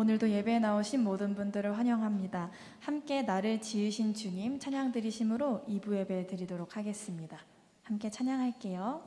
오늘도 예배에 나오신 모든 분들을 환영합니다. 함께 나를 지으신 주님 찬양 드리심으로 2부 예배 드리도록 하겠습니다. 함께 찬양할게요.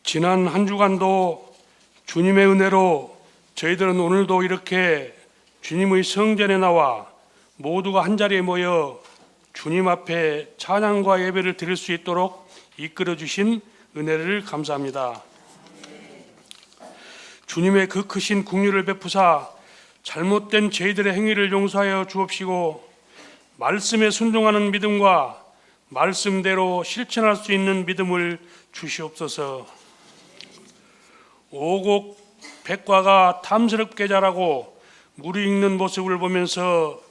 지난 한 주간도 주님의 은혜로 저희들은 오늘도 이렇게 주님의 성전에 나와 모두가 한자리에 모여 주님 앞에 찬양과 예배를 드릴 수 있도록 이끌어 주신 은혜를 감사합니다. 주님의 그 크신 긍휼을 베푸사 잘못된 저희들의 행위를 용서하여 주옵시고 말씀에 순종하는 믿음과 말씀대로 실천할 수 있는 믿음을 주시옵소서. 오곡 백과가 탐스럽게 자라고 물이 익는 모습을 보면서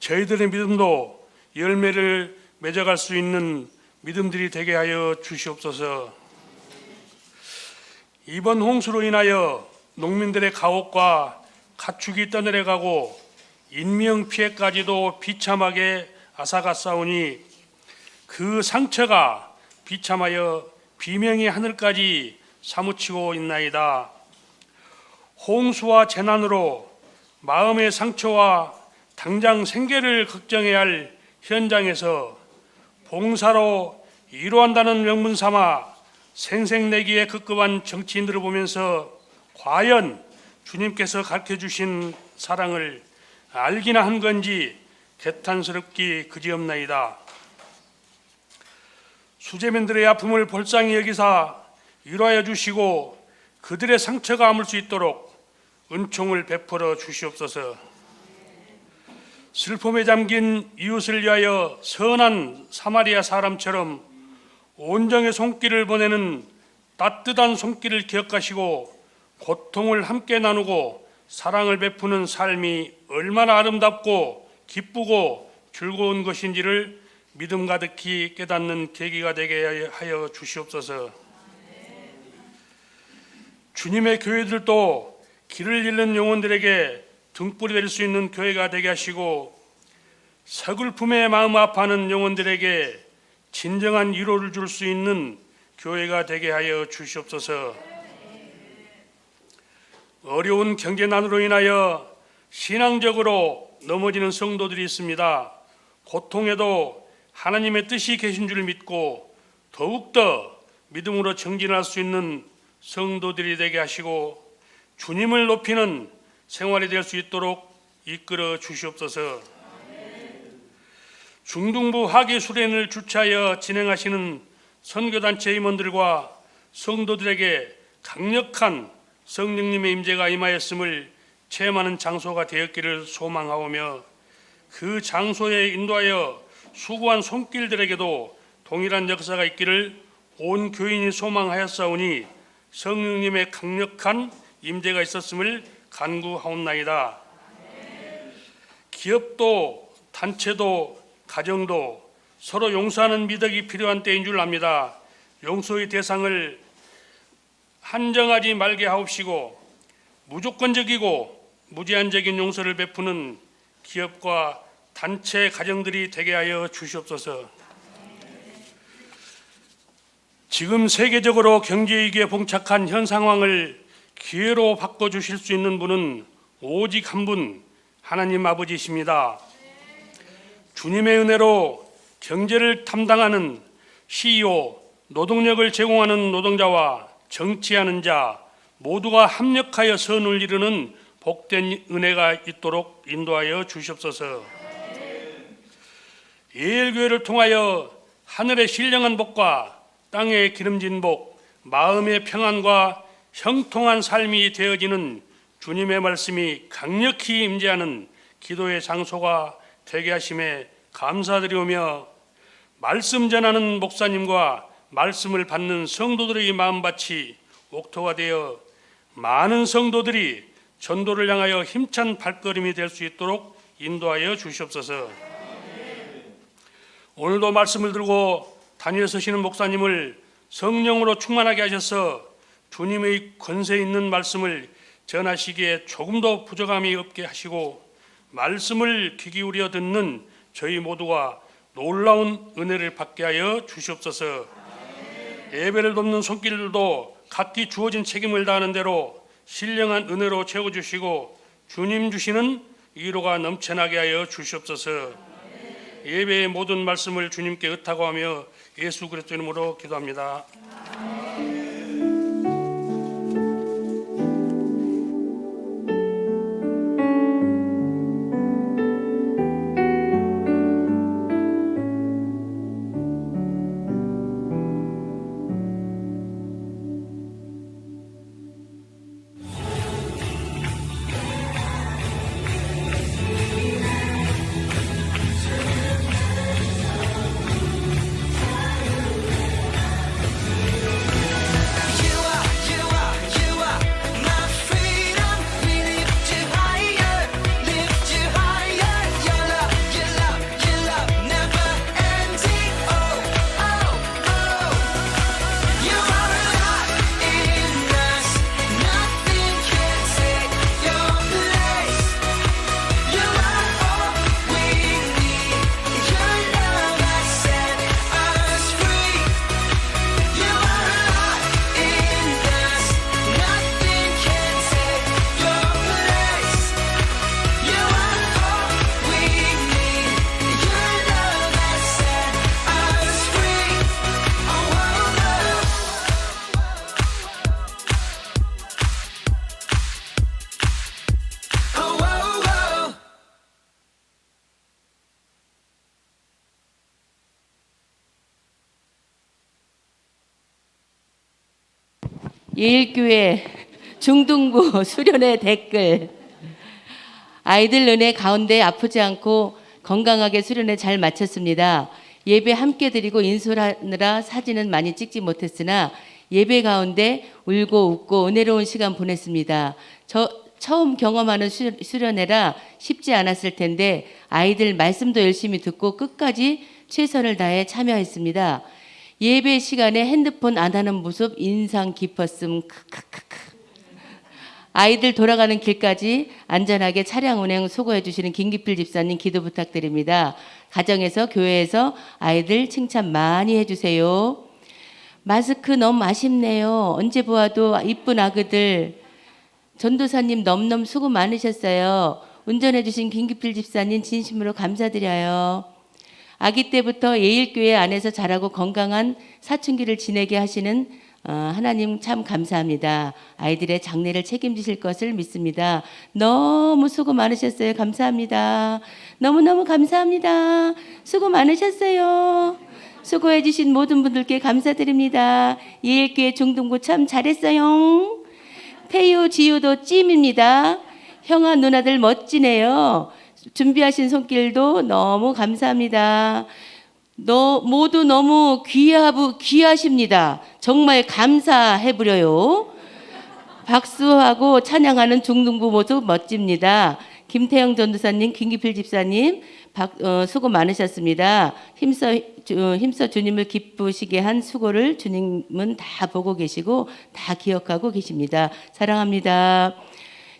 저희들의 믿음도 열매를 맺어갈 수 있는 믿음들이 되게 하여 주시옵소서. 이번 홍수로 인하여 농민들의 가옥과 가축이 떠내려가고 인명피해까지도 비참하게 앗아갔사오니 그 상처가 비참하여 비명의 하늘까지 사무치고 있나이다. 홍수와 재난으로 마음의 상처와 당장 생계를 걱정해야 할 현장에서 봉사로 위로한다는 명분 삼아 생색내기에 급급한 정치인들을 보면서 과연 주님께서 가르쳐주신 사랑을 알기나 한 건지 개탄스럽기 그지없나이다. 수재민들의 아픔을 볼상히 여기사 위로하여 주시고 그들의 상처가 아물 수 있도록 은총을 베풀어 주시옵소서. 슬픔에 잠긴 이웃을 위하여 선한 사마리아 사람처럼 온정의 손길을 보내는 따뜻한 손길을 기억하시고 고통을 함께 나누고 사랑을 베푸는 삶이 얼마나 아름답고 기쁘고 즐거운 것인지를 믿음 가득히 깨닫는 계기가 되게 하여 주시옵소서. 주님의 교회들도 길을 잃는 영혼들에게 등불이 될 수 있는 교회가 되게 하시고 서글픔에 마음 아파하는 영혼들에게 진정한 위로를 줄 수 있는 교회가 되게 하여 주시옵소서. 어려운 경제난으로 인하여 신앙적으로 넘어지는 성도들이 있습니다. 고통에도 하나님의 뜻이 계신 줄 믿고 더욱더 믿음으로 정진할 수 있는 성도들이 되게 하시고 주님을 높이는 생활이 될 수 있도록 이끌어 주시옵소서. 중등부 학예 수련을 주최하여 진행하시는 선교단체 임원들과 성도들에게 강력한 성령님의 임재가 임하였음을 체험하는 장소가 되었기를 소망하오며 그 장소에 인도하여 수고한 손길들에게도 동일한 역사가 있기를 온 교인이 소망하였사오니 성령님의 강력한 임재가 있었음을 간구하옵나이다. 기업도 단체도 가정도 서로 용서하는 미덕이 필요한 때인 줄 압니다. 용서의 대상을 한정하지 말게 하옵시고 무조건적이고 무제한적인 용서를 베푸는 기업과 단체 가정들이 되게 하여 주시옵소서. 지금 세계적으로 경제위기에 봉착한 현 상황을 기회로 바꿔주실 수 있는 분은 오직 한 분, 하나님 아버지이십니다. 주님의 은혜로 경제를 담당하는 CEO, 노동력을 제공하는 노동자와 정치하는 자 모두가 합력하여 선을 이루는 복된 은혜가 있도록 인도하여 주시옵소서. 예일교회를 통하여 하늘의 신령한 복과 땅의 기름진 복, 마음의 평안과 형통한 삶이 되어지는 주님의 말씀이 강력히 임재하는 기도의 장소가 되게 하심에 감사드리오며 말씀 전하는 목사님과 말씀을 받는 성도들의 마음밭이 옥토가 되어 많은 성도들이 전도를 향하여 힘찬 발걸음이 될 수 있도록 인도하여 주시옵소서. 오늘도 말씀을 들고 단위에 서시는 목사님을 성령으로 충만하게 하셔서 주님의 권세 있는 말씀을 전하시기에 조금도 부족함이 없게 하시고 말씀을 귀 기울여 듣는 저희 모두가 놀라운 은혜를 받게 하여 주시옵소서. 예배를 돕는 손길들도 각기 주어진 책임을 다하는 대로 신령한 은혜로 채워주시고 주님 주시는 위로가 넘쳐나게 하여 주시옵소서. 예배의 모든 말씀을 주님께 의탁하고 하며 예수 그리스도 이름으로 기도합니다. 예일교회 중등부 수련회 댓글. 아이들 은혜 가운데 아프지 않고 건강하게 수련회 잘 마쳤습니다. 예배 함께 드리고 인솔하느라 사진은 많이 찍지 못했으나 예배 가운데 울고 웃고 은혜로운 시간 보냈습니다. 처음 경험하는 수련회라 쉽지 않았을 텐데 아이들 말씀도 열심히 듣고 끝까지 최선을 다해 참여했습니다. 예배 시간에 핸드폰 안 하는 모습 인상 깊었음. 크크크크. 아이들 돌아가는 길까지 안전하게 차량 운행 수고해 주시는 김기필 집사님 기도 부탁드립니다. 가정에서 교회에서 아이들 칭찬 많이 해주세요. 마스크 너무 아쉽네요. 언제 보아도 이쁜 아그들. 전도사님 너무너무 수고 많으셨어요. 운전해 주신 김기필 집사님 진심으로 감사드려요. 아기 때부터 예일교회 안에서 자라고 건강한 사춘기를 지내게 하시는 하나님 참 감사합니다. 아이들의 장래를 책임지실 것을 믿습니다. 너무 수고 많으셨어요. 감사합니다. 너무너무 감사합니다. 수고 많으셨어요. 수고해 주신 모든 분들께 감사드립니다. 예일교회 중등부 참 잘했어요. 태유 지유도 찜입니다. 형아 누나들 멋지네요. 준비하신 손길도 너무 감사합니다. 모두 너무 귀하십니다. 정말 감사해부려요. 박수하고 찬양하는 중등부 모습 멋집니다. 김태영 전도사님, 김기필 집사님 수고 많으셨습니다. 힘써 주님을 기쁘시게 한 수고를 주님은 다 보고 계시고 다 기억하고 계십니다. 사랑합니다.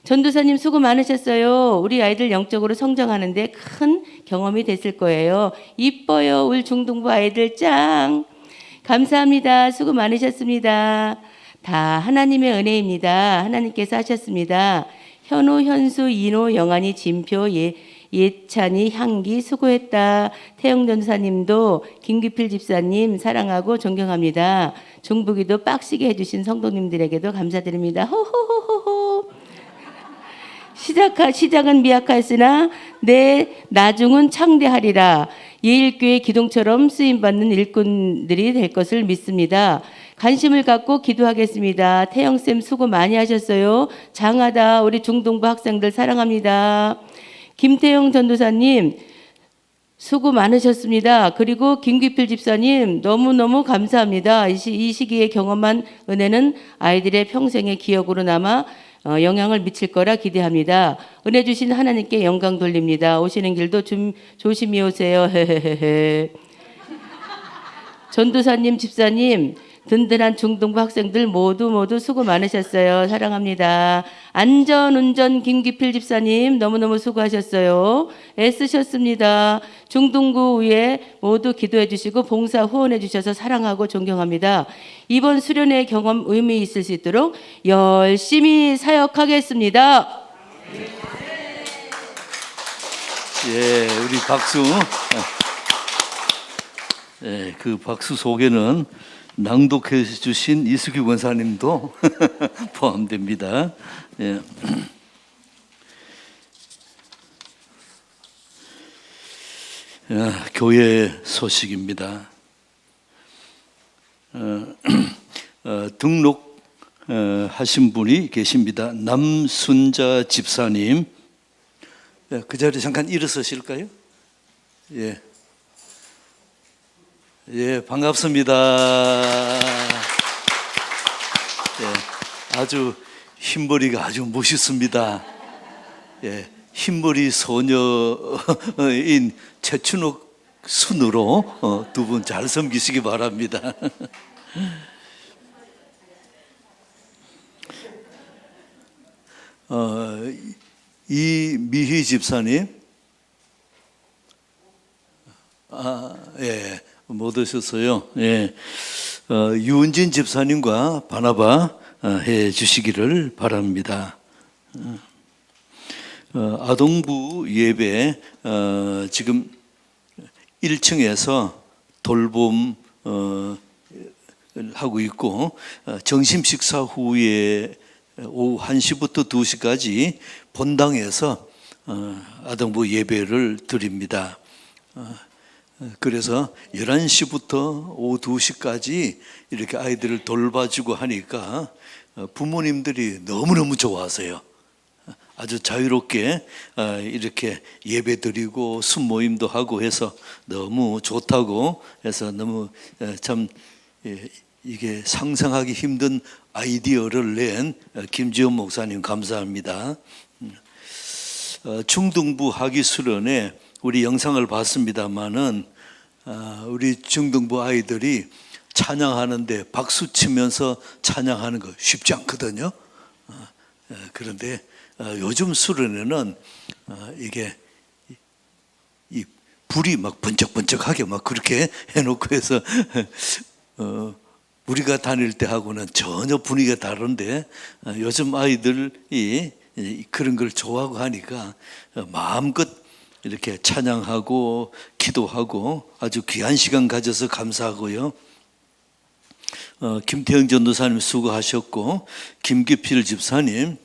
전도사님 수고 많으셨어요. 우리 아이들 영적으로 성장하는데 큰 경험이 됐을 거예요. 이뻐요. 우리 중등부 아이들 짱. 감사합니다. 수고 많으셨습니다. 다 하나님의 은혜입니다. 하나님께서 하셨습니다. 현우, 현수, 인호, 영환이, 진표, 예찬이, 향기 수고했다. 태영 전도사님도 김기필 집사님 사랑하고 존경합니다. 중부기도 빡시게 해주신 성도님들에게도 감사드립니다. 호호호호호. 시작은 미약하였으나 내 나중은 창대하리라. 예일교회 기둥처럼 쓰임받는 일꾼들이 될 것을 믿습니다. 관심을 갖고 기도하겠습니다. 태영쌤 수고 많이 하셨어요. 장하다. 우리 중등부 학생들 사랑합니다. 김태영 전도사님 수고 많으셨습니다. 그리고 김기필 집사님 너무너무 감사합니다. 이 시기에 경험한 은혜는 아이들의 평생의 기억으로 남아 영향을 미칠 거라 기대합니다. 은혜 주신 하나님께 영광 돌립니다. 오시는 길도 좀 조심히 오세요. 전도사님, 집사님, 든든한 중등부 학생들 모두 수고 많으셨어요. 사랑합니다. 안전운전 김기필 집사님 너무너무 수고하셨어요. 애쓰셨습니다. 중등부 위에 모두 기도해 주시고 봉사 후원해 주셔서 사랑하고 존경합니다. 이번 수련회 경험 의미 있을 수 있도록 열심히 사역하겠습니다. 예, 우리 박수. 예, 그 박수 속에는 낭독해 주신 이수기 권사님도 포함됩니다. 예. 교회 소식입니다. 등록 하신 분이 계십니다. 남순자 집사님. 그 자리에 잠깐 일어서실까요? 예. 예, 반갑습니다. 예, 아주 흰머리가 아주 멋있습니다. 예, 흰머리 소녀인 최춘옥 순으로 두 분 잘 섬기시기 바랍니다. 이미희 집사님, 예, 못 오셨어요. 예, 유은진 집사님과 바나바 해 주시기를 바랍니다. 아동부 예배 지금 1층에서 돌봄 하고 있고 점심 식사 후에 오후 1시부터 2시까지 본당에서 아동부 예배를 드립니다. 그래서 11시부터 오후 2시까지 이렇게 아이들을 돌봐주고 하니까 부모님들이 너무너무 좋아하세요. 아주 자유롭게 이렇게 예배드리고 순모임도 하고 해서 너무 좋다고 해서 너무 참 이게 상상하기 힘든 아이디어를 낸 김지원 목사님 감사합니다. 중등부 학위 수련회 우리 영상을 봤습니다마는 우리 중등부 아이들이 찬양하는데 박수 치면서 찬양하는 거 쉽지 않거든요. 그런데 요즘 수련회는 이게 이 불이 막 번쩍번쩍하게 막 그렇게 해놓고 해서 우리가 다닐 때하고는 전혀 분위기가 다른데 요즘 아이들이 그런 걸 좋아하고 하니까 마음껏 이렇게 찬양하고 기도하고 아주 귀한 시간 가져서 감사하고요. 김태형 전도사님 수고하셨고 김기필 집사님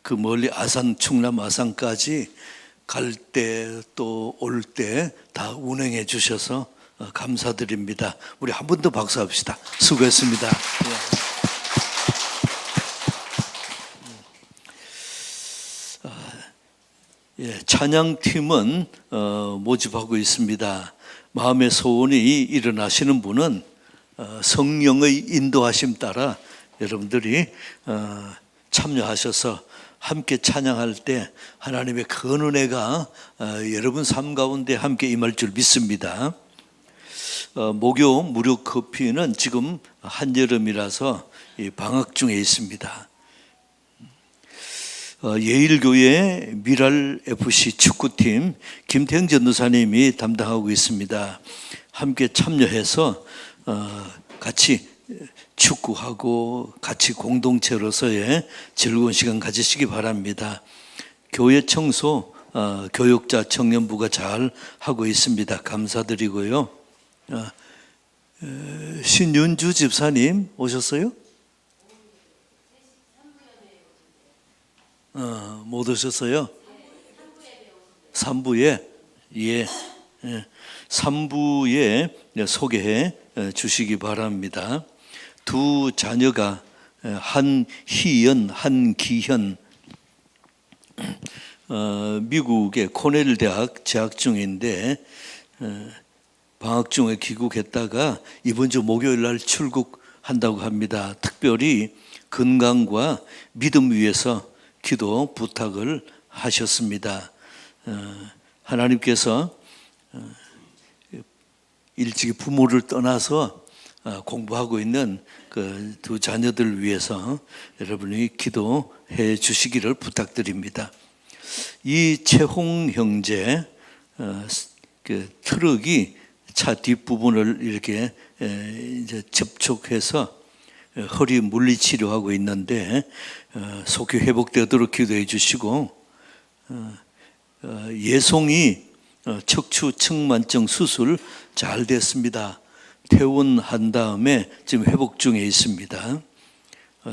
그 멀리 아산 충남 아산까지 갈 때 또 올 때 다 운행해 주셔서 감사드립니다. 우리 한 번 더 박수합시다. 수고했습니다. 찬양팀은 모집하고 있습니다. 마음의 소원이 일어나시는 분은 성령의 인도하심 따라 여러분들이 참여하셔서 함께 찬양할 때 하나님의 큰 은혜가 여러분 삶 가운데 함께 임할 줄 믿습니다. 목요 무료 커피는 지금 한여름이라서 방학 중에 있습니다. 예일교회 미랄 FC 축구팀 김태형 전도사님이 담당하고 있습니다. 함께 참여해서 같이 축구하고 같이 공동체로서의 즐거운 시간 가지시기 바랍니다. 교회 청소 교육자 청년부가 잘 하고 있습니다. 감사드리고요. 신윤주 집사님 오셨어요? 못 오셨어요? 3부에 예, 3부에 소개해 주시기 바랍니다. 두 자녀가 한희연, 한기현 미국의 코넬 대학 재학 중인데 방학 중에 귀국했다가 이번 주 목요일 날 출국한다고 합니다. 특별히 건강과 믿음 위해서 기도 부탁을 하셨습니다. 하나님께서 일찍이 부모를 떠나서 공부하고 있는 그 두 자녀들 위해서 여러분이 기도해 주시기를 부탁드립니다. 이 채홍 형제 그 트럭이 차 뒷부분을 이렇게 이제 접촉해서 허리 물리 치료하고 있는데 속히 회복되도록 기도해 주시고 예송이 척추 측만증 수술 잘 됐습니다. 퇴원한 다음에 지금 회복 중에 있습니다.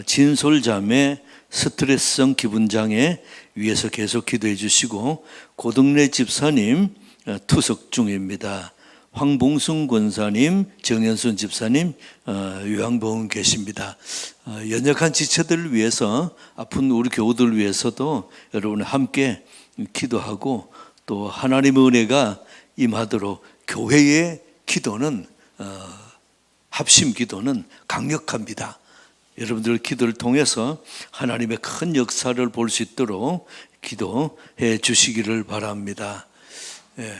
진솔자매 스트레스성 기분장애 위해서 계속 기도해 주시고 고등래 집사님 투석 중입니다. 황봉순 권사님, 정현순 집사님 요양병원 계십니다. 연약한 지체들을 위해서 아픈 우리 교우들을 위해서도 여러분 함께 기도하고 또 하나님의 은혜가 임하도록 교회의 기도는 합심 기도는 강력합니다. 여러분들 기도를 통해서 하나님의 큰 역사를 볼 수 있도록 기도해 주시기를 바랍니다. 예.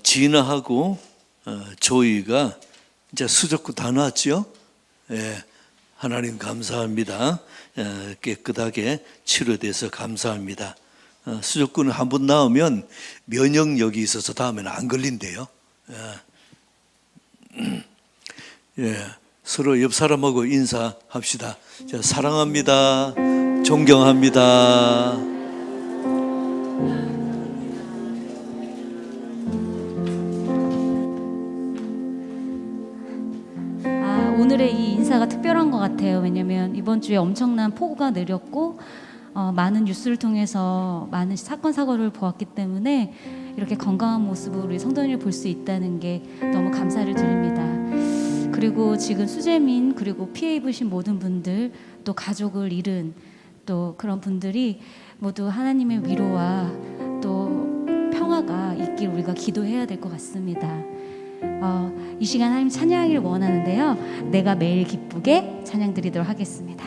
진아하고 조이가 이제 수족구 다 나왔죠? 예. 하나님 감사합니다. 깨끗하게 치료돼서 감사합니다. 수족구는 한 번 나오면 면역력이 있어서 다음에는 안 걸린대요. 예, 서로 옆 사람하고 인사합시다. 자, 사랑합니다. 존경합니다. 오늘의 이 인사가 특별한 것 같아요. 왜냐하면 이번 주에 엄청난 폭우가 내렸고 많은 뉴스를 통해서 많은 사건 사고를 보았기 때문에 이렇게 건강한 모습으로 우리 성도님을 볼 수 있다는 게 너무 감사를 드립니다. 그리고 지금 수재민 그리고 피해 입으신 모든 분들 또 가족을 잃은 또 그런 분들이 모두 하나님의 위로와 또 평화가 있길 우리가 기도해야 될 것 같습니다. 이 시간 하나님 찬양하기를 원하는데요. 내가 매일 기쁘게 찬양 드리도록 하겠습니다.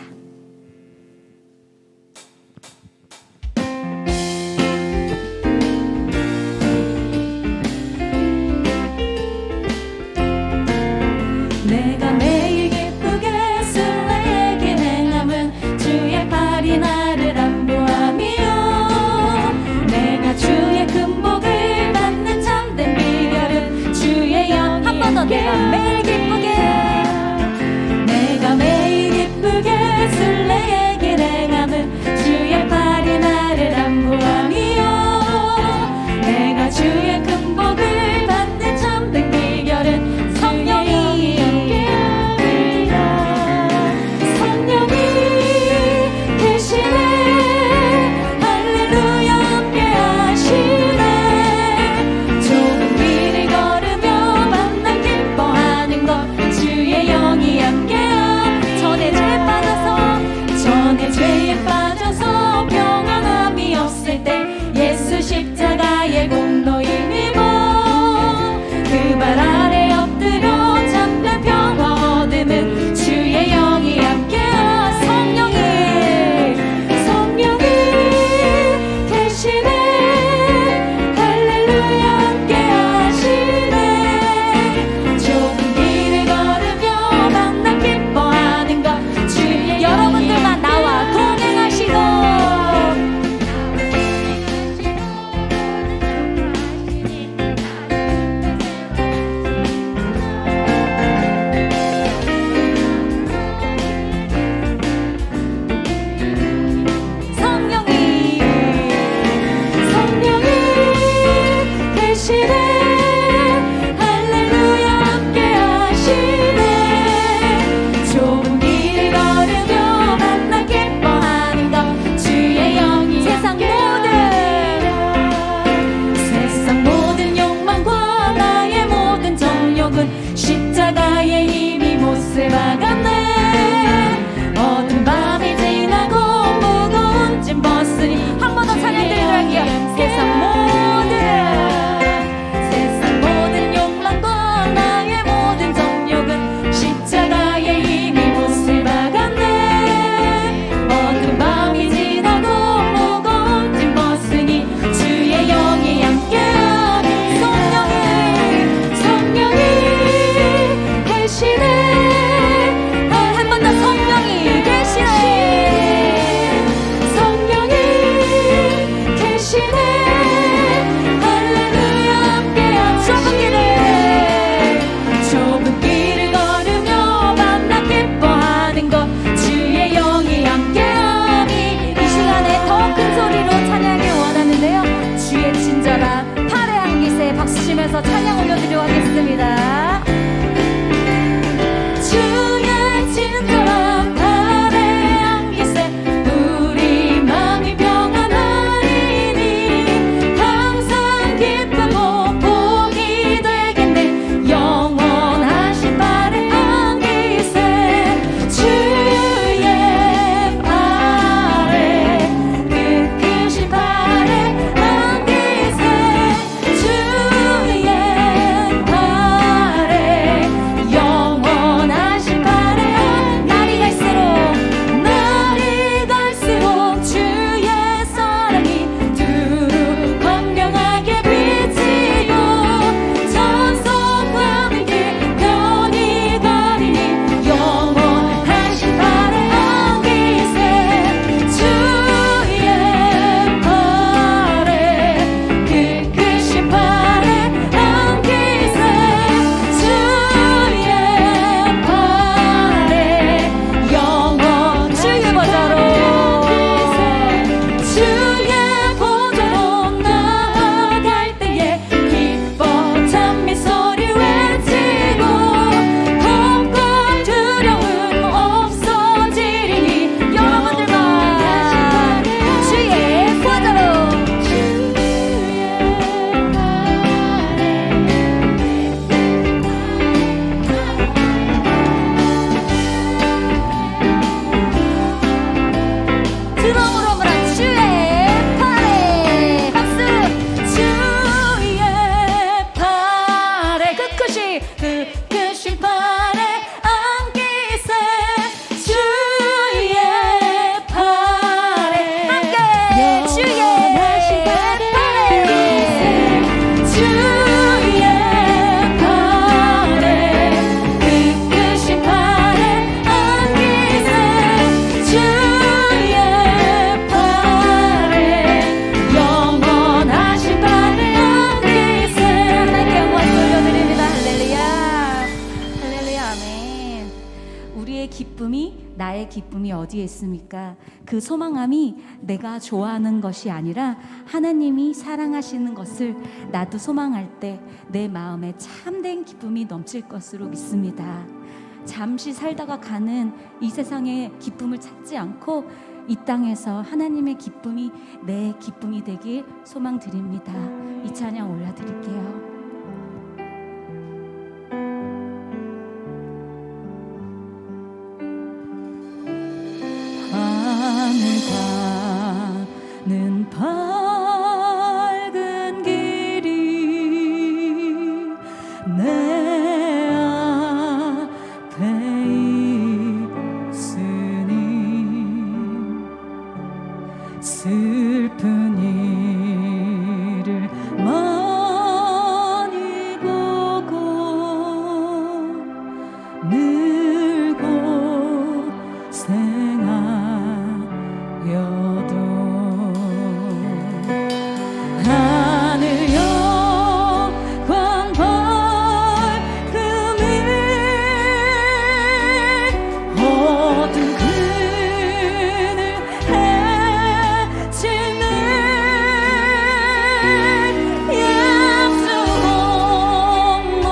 내가 매일 기쁘게 술래에게 행함은 주의 팔이 나를 안보하며 내가 주의 큰 복을 받는 참된 비결은 주의 영이 한 번 더 내가 매일 기쁘게 내가 매일 기쁘게 술래에게 행함은 주의 팔이 나를 안보하며 내가 주의 큰 복을 받는 참된 비결은 성령이 성령이 계시네 할렐루야 함께 하시네 좁은 길을 걸으며 만남 기뻐하는 것 주의 영이 함께야 전에 죄에 빠져서 평안함이 없을 때 예수 십자가의 공로 힘입어 그 발 아래 엎드려 참된 평화 얻음은 주의 영이 함께야 성령이 계시네 할렐루야 함께 하시네 좁은 길을 걸으며 만남 기뻐하는 것 주의 여러분들만 나와 동행하시고 성령이 계시네 할렐루야 함께 하시네 좁은 길을 걸으며 만나 기뻐하는 것 주의 영이 세상 모든 욕망과 나의 모든 정욕은 십자가의 힘이 못을 박았네 어두운 밤이 지나고 무거운 짐 벗으니 한 번 더 찬양드리도록 할게요. 세상 모든 욕망과 나의 모든 정욕은 십자가의 힘이 못을 박았네 어두운 밤이 지나고 무거운 짐 벗으니 주의 영이 함께야 성령이 계시네 한 번 더 성령이 계시네 할렐루야 함께야 좁은 길을 걸으며 만나 기뻐하는 것 주의 영이 함께하니 이 시간에 더 큰 소리로 찬양을 원하는데요 주의 친절한 팔의 향기세 박수 치면서 찬양 올려드리도록 하겠습니다 주의 친절한 팔의 향기세 우리 마음이 평안하리니 항상 기쁘고 복이 되겠네 영원하신 팔의 향기세 주의 팔에 끝끝이 팔의 향기세 주의 팔에 주의 팔에 끝끝이 팔에 안기세 주의 팔에 영원하신 팔에 안기세 하나님께 영광 돌려드립니다. 할렐루야 할렐루야 아멘. 우리의 기쁨이 나의 기쁨이 어디에 있습니까? 그 소망함이 내가 좋아하는 것이 아니라 하나님이 사랑하시는 것을 나도 소망할 때 내 마음에 참된 기쁨이 넘칠 것으로 믿습니다. 잠시 살다가 가는 이 세상의 기쁨을 찾지 않고 이 땅에서 하나님의 기쁨이 내 기쁨이 되길 소망드립니다. 이 찬양 올려드릴게요. 하늘 가는 밝은 길이 내 앞에 있으니 슬픈 일을 많이 보고 늘 고생하여도 하늘 영광 밝음이 어둠 그늘 해치는 약속 업무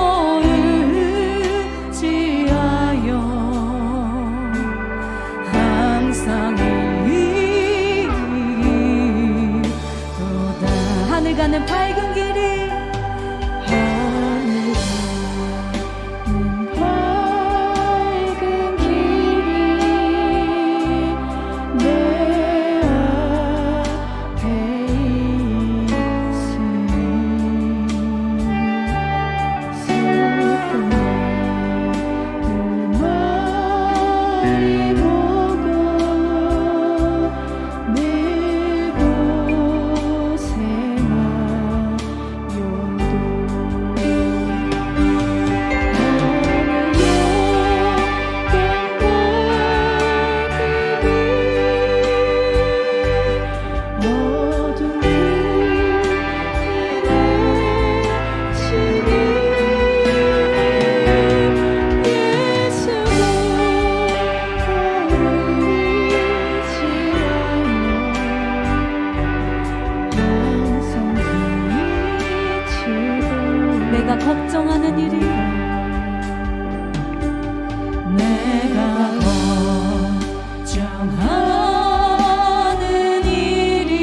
의지하여 항상 이도다. 하늘 가는 밝은 길이 하늘 가는 밝은 길이 내 앞에 있으니 슬픈 일을 많이 보고 늘 내가 걱정하는 일이 내가 걱정하는 일이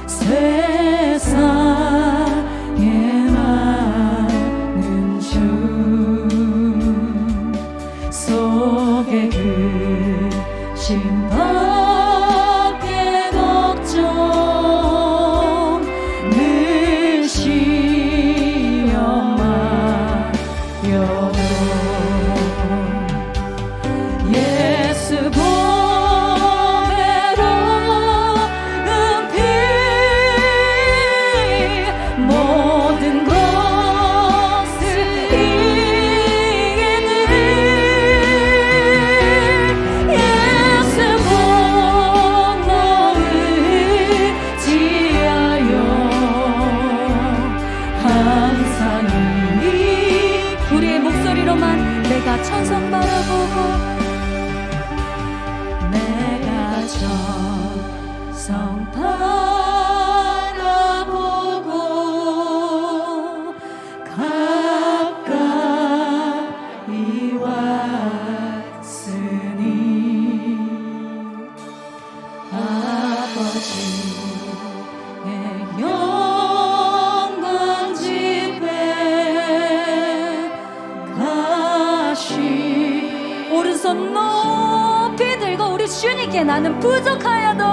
세상에 많은 중 속에 그 심밖에 걱정 늘 시험하여도 예수 보배로 은피 모든 것을 이기는 예수 보배 의지하여 항상 우리의 목소리로만 내가 천성 바라보고 내가 천성 바라보고 가까이 왔으니 아버지의 영광 집에 가시 오른손 높이 들고 우리 주님께 나는 부족하여도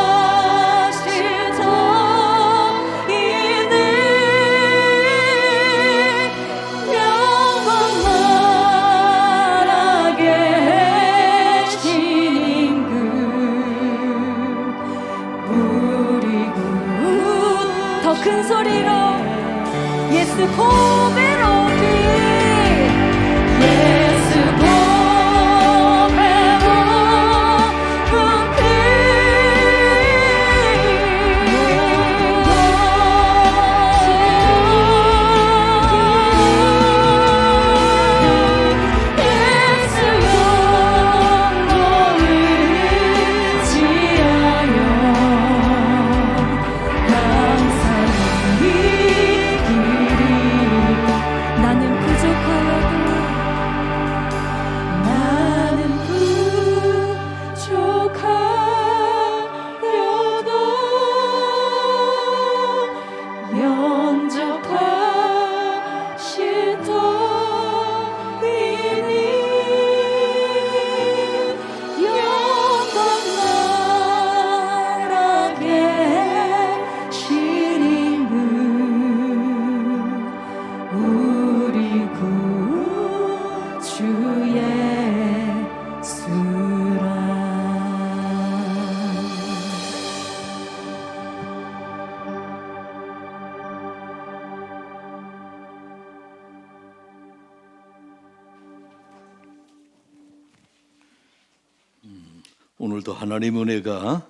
영접하실 터이네 오늘도 하나님 은혜가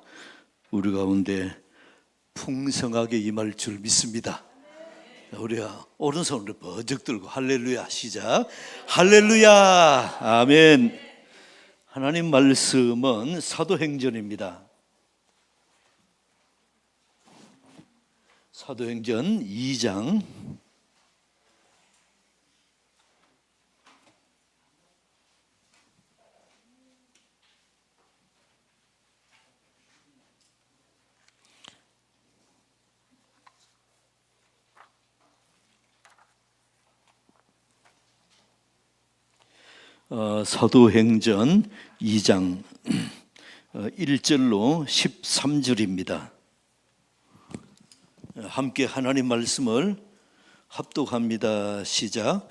우리 가운데 풍성하게 임할 줄 믿습니다. 우리가 오른손을 번쩍 들고 할렐루야 시작. 할렐루야. 아멘. 하나님 말씀은 사도행전입니다. 사도행전 2장 사도행전 2장 1절로 13절입니다. 함께 하나님 말씀을 합독합니다. 시작.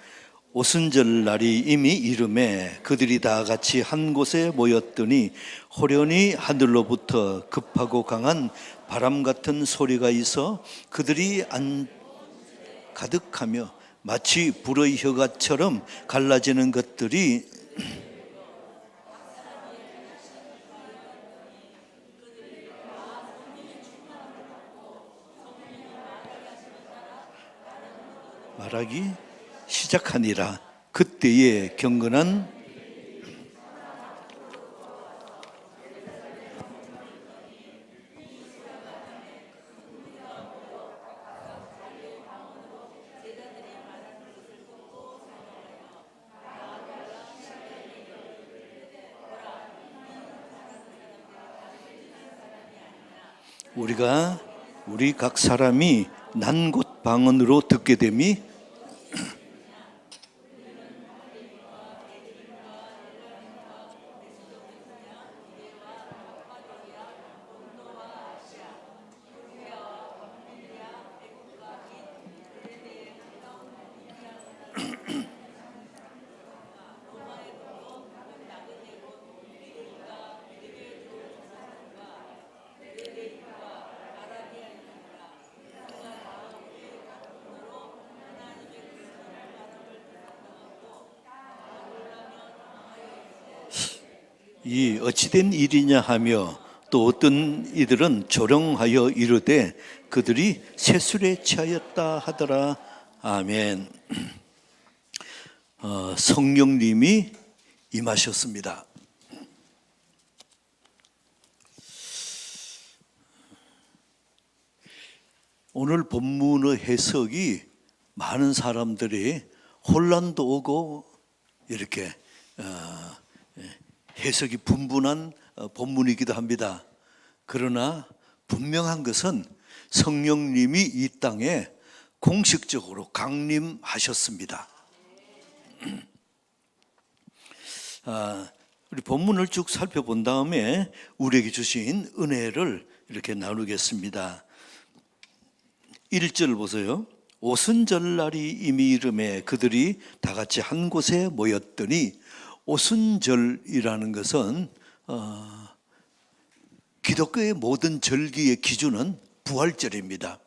오순절 날이 이미 이름에 그들이 다 같이 한 곳에 모였더니 호련히 하늘로부터 급하고 강한 바람 같은 소리가 있어 그들이 가득하며 마치 불의 혀가처럼 갈라지는 것들이 말하기 시작하니라. 그때에 경건한 우리 각 사람이 난 곳 방언으로 듣게 됨이 이 어찌된 일이냐 하며 또 어떤 이들은 조롱하여 이르되 그들이 세술에 취하였다 하더라. 아멘. 성령님이 임하셨습니다. 오늘 본문의 해석이 많은 사람들이 혼란도 오고 이렇게 해석이 분분한 본문이기도 합니다. 그러나 분명한 것은 성령님이 이 땅에 공식적으로 강림하셨습니다. 우리 본문을 쭉 살펴본 다음에 우리에게 주신 은혜를 이렇게 나누겠습니다. 1절 보세요. 오순절날이 이미 이름에 그들이 다 같이 한 곳에 모였더니 오순절이라는 것은 기독교의 모든 절기의 기준은 부활절입니다.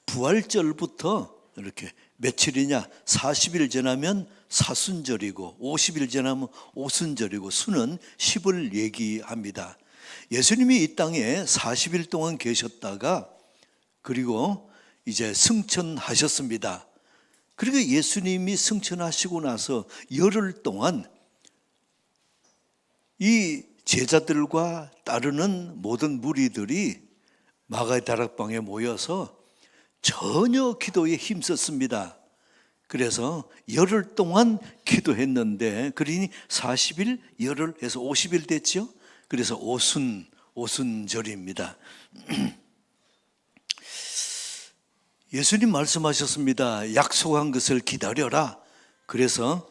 부활절부터 이렇게 며칠이냐 40일 지나면 사순절이고 50일 지나면 오순절이고 수는 10을 얘기합니다. 예수님이 이 땅에 40일 동안 계셨다가 그리고 이제 승천하셨습니다. 그리고 예수님이 승천하시고 나서 열흘 동안 이 제자들과 따르는 모든 무리들이 마가의 다락방에 모여서 전혀 기도에 힘썼습니다. 그래서 열흘 동안 기도했는데 그러니 40일 열흘 해서 50일 됐죠. 그래서 오순절입니다. 예수님 말씀하셨습니다. 약속한 것을 기다려라. 그래서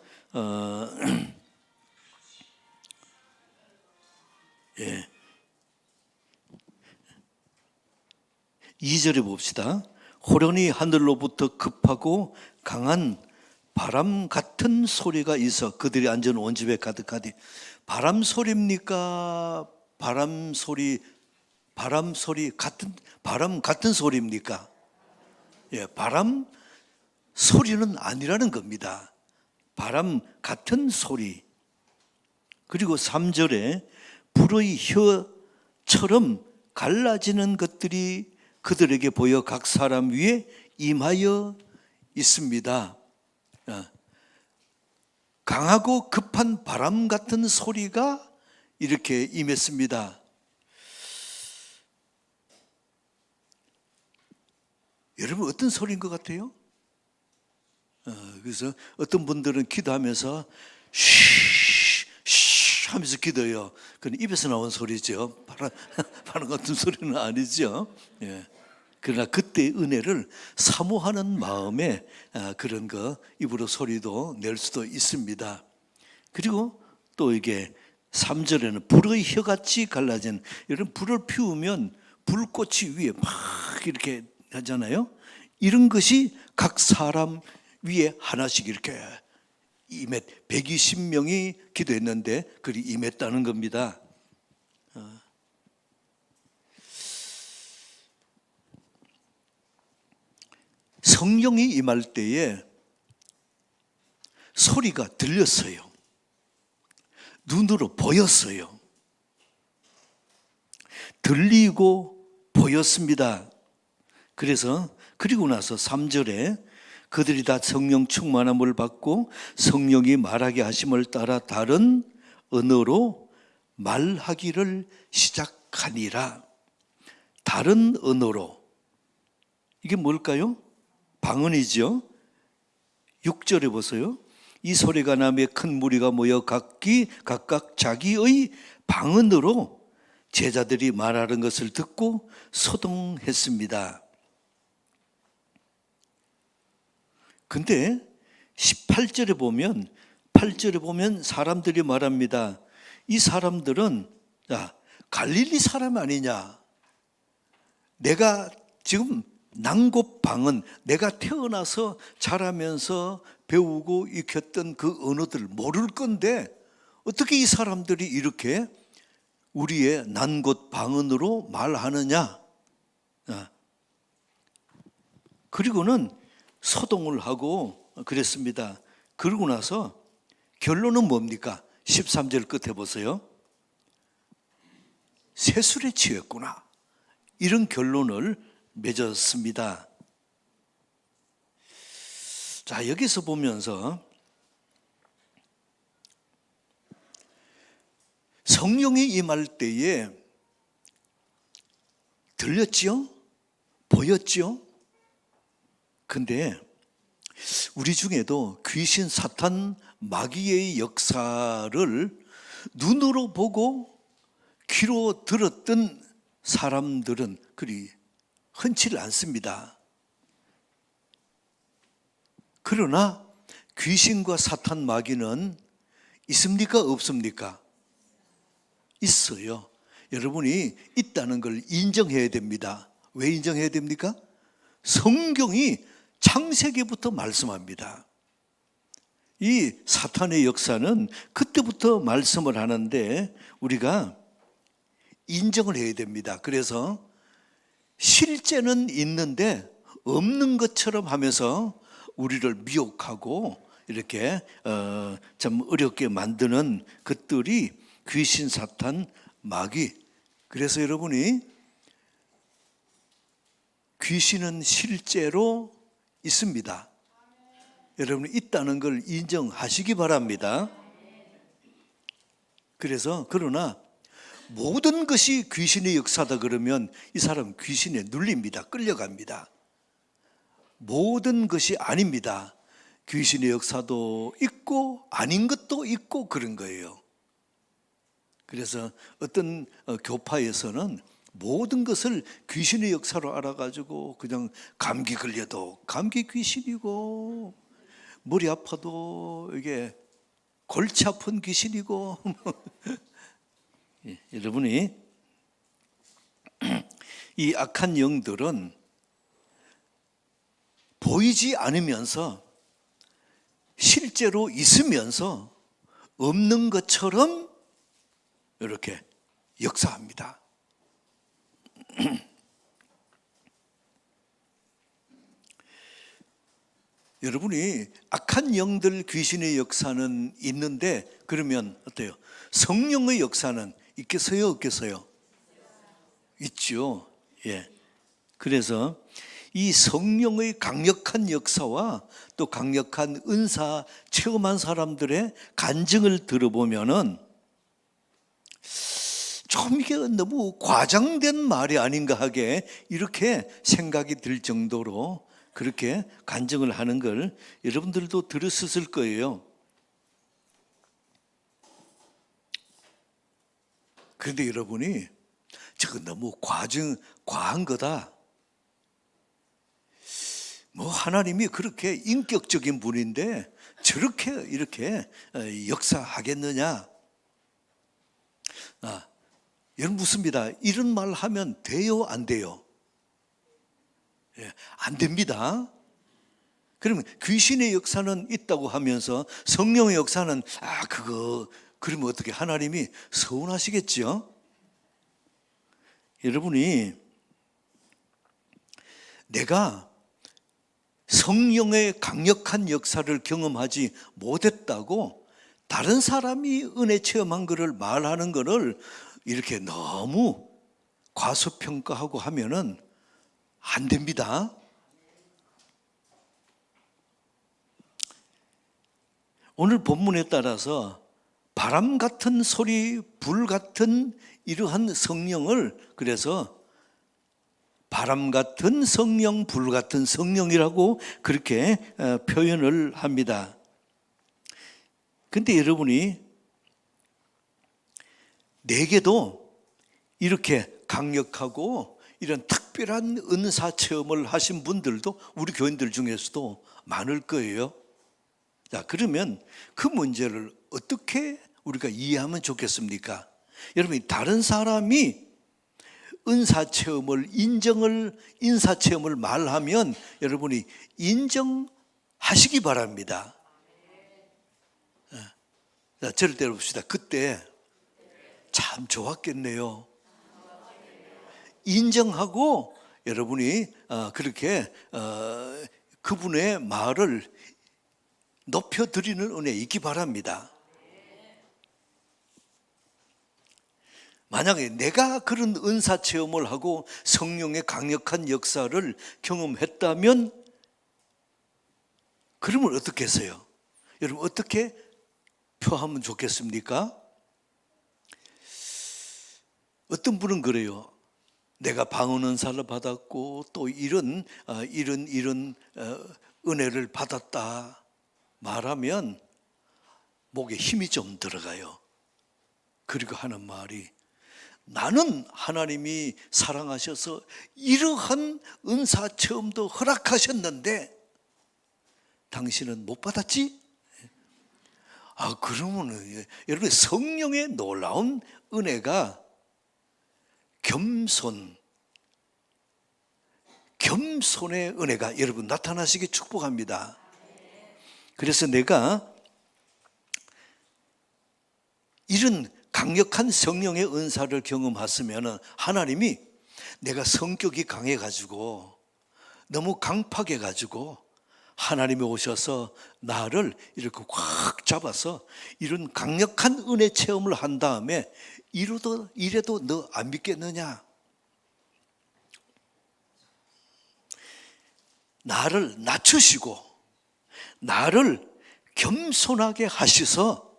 2절에 봅시다. 호련히 하늘로부터 급하고 강한 바람 같은 소리가 있어 그들이 앉은 온 집에 가득하디. 바람 소리입니까? 바람 같은 소리입니까? 바람 소리는 아니라는 겁니다. 바람 같은 소리. 그리고 3절에 불의 혀처럼 갈라지는 것들이 그들에게 보여 각 사람 위에 임하여 있습니다. 강하고 급한 바람 같은 소리가 이렇게 임했습니다. 여러분 어떤 소리인 것 같아요? 그래서 어떤 분들은 기도하면서 쉬 하면서 기도해요. 그건 입에서 나온 소리죠. 바람 같은 소리는 아니죠. 예. 그러나 그때의 은혜를 사모하는 마음에 그런 거 입으로 소리도 낼 수도 있습니다. 그리고 또 이게 3절에는 불의 혀같이 갈라진, 이런 불을 피우면 불꽃이 위에 막 이렇게 하잖아요. 이런 것이 각 사람 위에 하나씩 이렇게 120명이 기도했는데 그리 임했다는 겁니다. 성령이 임할 때에 소리가 들렸어요. 눈으로 보였어요. 들리고 보였습니다. 그리고 나서 3절에 그들이 다 성령 충만함을 받고 성령이 말하게 하심을 따라 다른 언어로 말하기를 시작하니라. 다른 언어로. 이게 뭘까요? 방언이죠. 6절에 보세요. 이 소리가 나며 큰 무리가 모여 각각 자기의 방언으로 제자들이 말하는 것을 듣고 소동했습니다. 근데 8절에 보면 사람들이 말합니다. 이 사람들은 갈릴리 사람 아니냐? 내가 지금 낭곱방언, 내가 태어나서 자라면서 배우고 익혔던 그 언어들 모를 건데 어떻게 이 사람들이 이렇게 우리의 난곳방언으로 말하느냐? 그리고는 소동을 하고 그랬습니다. 그러고 나서 결론은 뭡니까? 13절 끝에 보세요. 세술에 취했구나. 이런 결론을 맺었습니다. 자, 여기서 보면서 성령이 임할 때에 들렸지요? 보였지요? 근데 우리 중에도 귀신, 사탄, 마귀의 역사를 눈으로 보고 귀로 들었던 사람들은 그리 흔치 않습니다. 그러나 귀신과 사탄, 마귀는 있습니까? 없습니까? 있어요. 여러분이 있다는 걸 인정해야 됩니다. 왜 인정해야 됩니까? 성경이 창세기부터 말씀합니다. 이 사탄의 역사는 그때부터 말씀을 하는데 우리가 인정을 해야 됩니다. 그래서 실제는 있는데 없는 것처럼 하면서 우리를 미혹하고 이렇게 참 어렵게 만드는 것들이 귀신, 사탄, 마귀. 그래서 여러분이 귀신은 실제로 있습니다. 여러분이 있다는 걸 인정하시기 바랍니다. 그러나 모든 것이 귀신의 역사다 그러면 이 사람 귀신에 눌립니다. 끌려갑니다. 모든 것이 아닙니다. 귀신의 역사도 있고 아닌 것도 있고 그런 거예요. 그래서 어떤 교파에서는 모든 것을 귀신의 역사로 알아가지고 그냥 감기 걸려도 감기 귀신이고 머리 아파도 이게 골치 아픈 귀신이고 여러분이 이 악한 영들은 보이지 않으면서 실제로 있으면서 없는 것처럼 이렇게 역사합니다. 여러분이 악한 영들, 귀신의 역사는 있는데 그러면 어때요? 성령의 역사는 있겠어요, 없겠어요? 있죠. 예. 그래서 이 성령의 강력한 역사와 또 강력한 은사 체험한 사람들의 간증을 들어보면은 좀 이게 너무 과장된 말이 아닌가 하게 이렇게 생각이 들 정도로 그렇게 간증을 하는 걸 여러분들도 들었을 거예요. 그런데 여러분이 저거 너무 과한 거다. 뭐 하나님이 그렇게 인격적인 분인데 저렇게 이렇게 역사하겠느냐? 여러분 묻습니다. 이런 말 하면 돼요, 안 돼요? 예, 안 됩니다. 그러면 귀신의 역사는 있다고 하면서 성령의 역사는 그러면 어떻게 하나님이 서운하시겠죠? 여러분이 내가 성령의 강력한 역사를 경험하지 못했다고 다른 사람이 은혜 체험한 것을 말하는 것을 이렇게 너무 과소평가하고 하면은 안 됩니다. 오늘 본문에 따라서 바람 같은 소리, 불 같은 이러한 성령을 그래서 바람 같은 성령, 불 같은 성령이라고 그렇게 표현을 합니다. 근데 여러분이 내게도 이렇게 강력하고 이런 특별한 은사 체험을 하신 분들도 우리 교인들 중에서도 많을 거예요. 자, 그러면 그 문제를 어떻게 우리가 이해하면 좋겠습니까? 여러분, 다른 사람이 은사 체험을 인사 체험을 말하면 여러분이 인정하시기 바랍니다. 자, 저를 때려봅시다. 그때 참 좋았겠네요. 인정하고 여러분이 그렇게 그분의 말을 높여드리는 은혜 있기 바랍니다. 만약에 내가 그런 은사 체험을 하고 성령의 강력한 역사를 경험했다면 그러면 어떻게 했어요? 여러분 어떻게 표하면 좋겠습니까? 어떤 분은 그래요. 내가 방언 은사를 받았고 또 이런 은혜를 받았다 말하면 목에 힘이 좀 들어가요. 그리고 하는 말이 나는 하나님이 사랑하셔서 이러한 은사 체험도 허락하셨는데 당신은 못 받았지? 그러면 여러분 성령의 놀라운 은혜가 겸손의 은혜가 여러분 나타나시기 축복합니다. 그래서 내가 이런 강력한 성령의 은사를 경험했으면 하나님이 내가 성격이 강해가지고 너무 강팍해가지고 하나님이 오셔서 나를 이렇게 확 잡아서 이런 강력한 은혜 체험을 한 다음에 이래도 너 안 믿겠느냐? 나를 낮추시고 나를 겸손하게 하셔서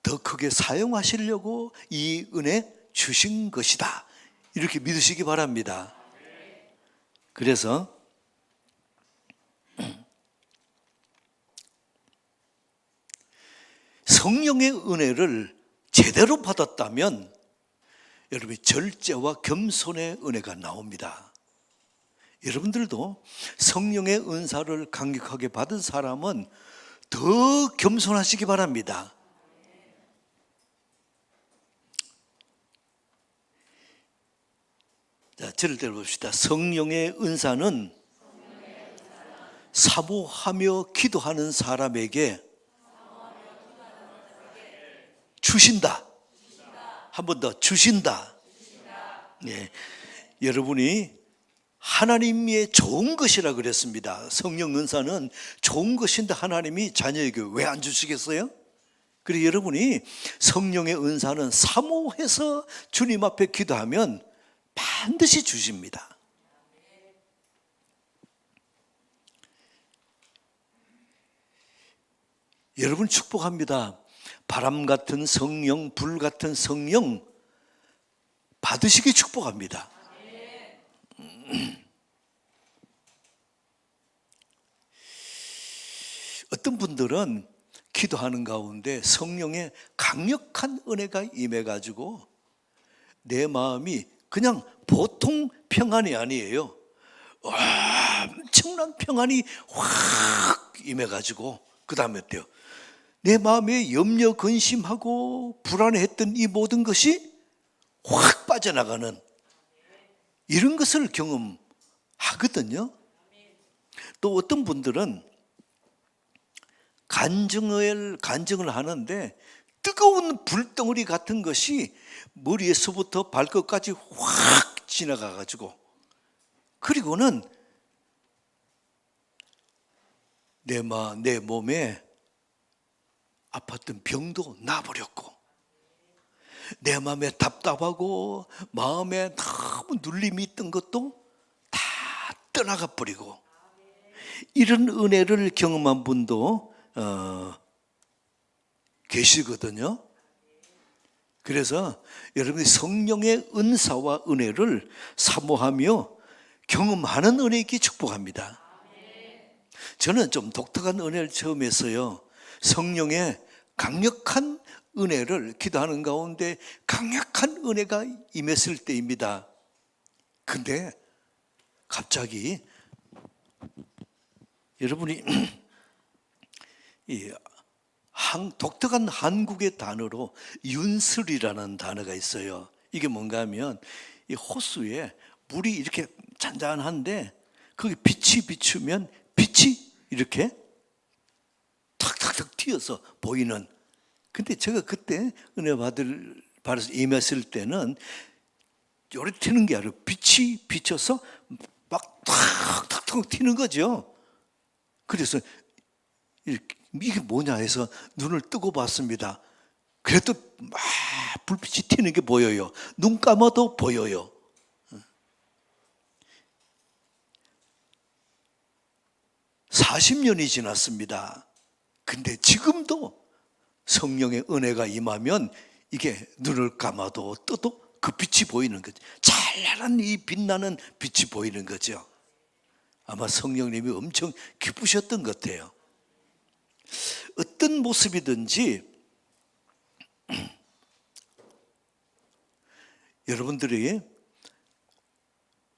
더 크게 사용하시려고 이 은혜 주신 것이다. 이렇게 믿으시기 바랍니다. 그래서 성령의 은혜를 제대로 받았다면 여러분이 절제와 겸손의 은혜가 나옵니다. 여러분들도 성령의 은사를 강력하게 받은 사람은 더 겸손하시기 바랍니다. 자, 저를 들어봅시다. 성령의 은사는 사모하며 기도하는 사람에게 주신다. 한 번 더 주신다. 예, 여러분이 하나님의 좋은 것이라 그랬습니다. 성령 은사는 좋은 것인데 하나님이 자녀에게 왜 안 주시겠어요? 그리고 여러분이 성령의 은사는 사모해서 주님 앞에 기도하면 반드시 주십니다. 여러분 축복합니다. 바람 같은 성령, 불 같은 성령 받으시기 축복합니다. 어떤 분들은 기도하는 가운데 성령의 강력한 은혜가 임해가지고 내 마음이 그냥 보통 평안이 아니에요. 엄청난 평안이 확 임해가지고 그 다음에 어때요? 내 마음에 염려, 근심하고 불안해했던 이 모든 것이 확 빠져나가는 이런 것을 경험하거든요. 또 어떤 분들은 간증을 하는데 뜨거운 불덩어리 같은 것이 머리에서부터 발끝까지 확 지나가가지고 그리고는 내 몸에 아팠던 병도 나버렸고 내 마음에 답답하고 마음에 너무 눌림이 있던 것도 다 떠나가 버리고 이런 은혜를 경험한 분도 계시거든요. 그래서 여러분이 성령의 은사와 은혜를 사모하며 경험하는 은혜 있게 축복합니다. 저는 좀 독특한 은혜를 처음 했어요. 성령의 강력한 은혜를 기도하는 가운데 강력한 은혜가 임했을 때입니다. 근데 갑자기 여러분이 이 독특한 한국의 단어로 윤슬이라는 단어가 있어요. 이게 뭔가 하면 이 호수에 물이 이렇게 잔잔한데 거기 빛이 비추면 빛이 이렇게 탁탁탁 튀어서 보이는. 근데 제가 그때 은혜 받아서 임했을 때는 요리 튀는 게 아니라 빛이 비쳐서 막 탁탁탁 튀는 거죠. 그래서 이게 뭐냐 해서 눈을 뜨고 봤습니다. 그래도 막 불빛이 튀는 게 보여요. 눈 감아도 보여요. (40년이) 지났습니다. 근데 지금도 성령의 은혜가 임하면 이게 눈을 감아도 떠도 그 빛이 보이는 거죠. 찬란한 이 빛나는 빛이 보이는 거죠. 아마 성령님이 엄청 기쁘셨던 것 같아요. 어떤 모습이든지 여러분들이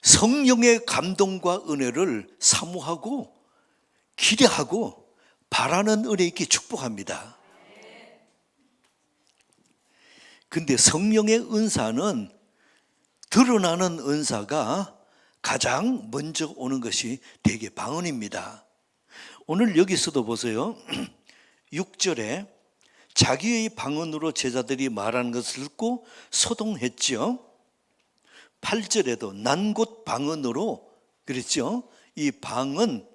성령의 감동과 은혜를 사모하고 기대하고 바라는 은혜 있게 축복합니다. 근데 성령의 은사는 드러나는 은사가 가장 먼저 오는 것이 대개 방언입니다. 오늘 여기서도 보세요. 6절에 자기의 방언으로 제자들이 말하는 것을 듣고 소동했죠. 8절에도 난 곧 방언으로 그랬죠. 이 방언.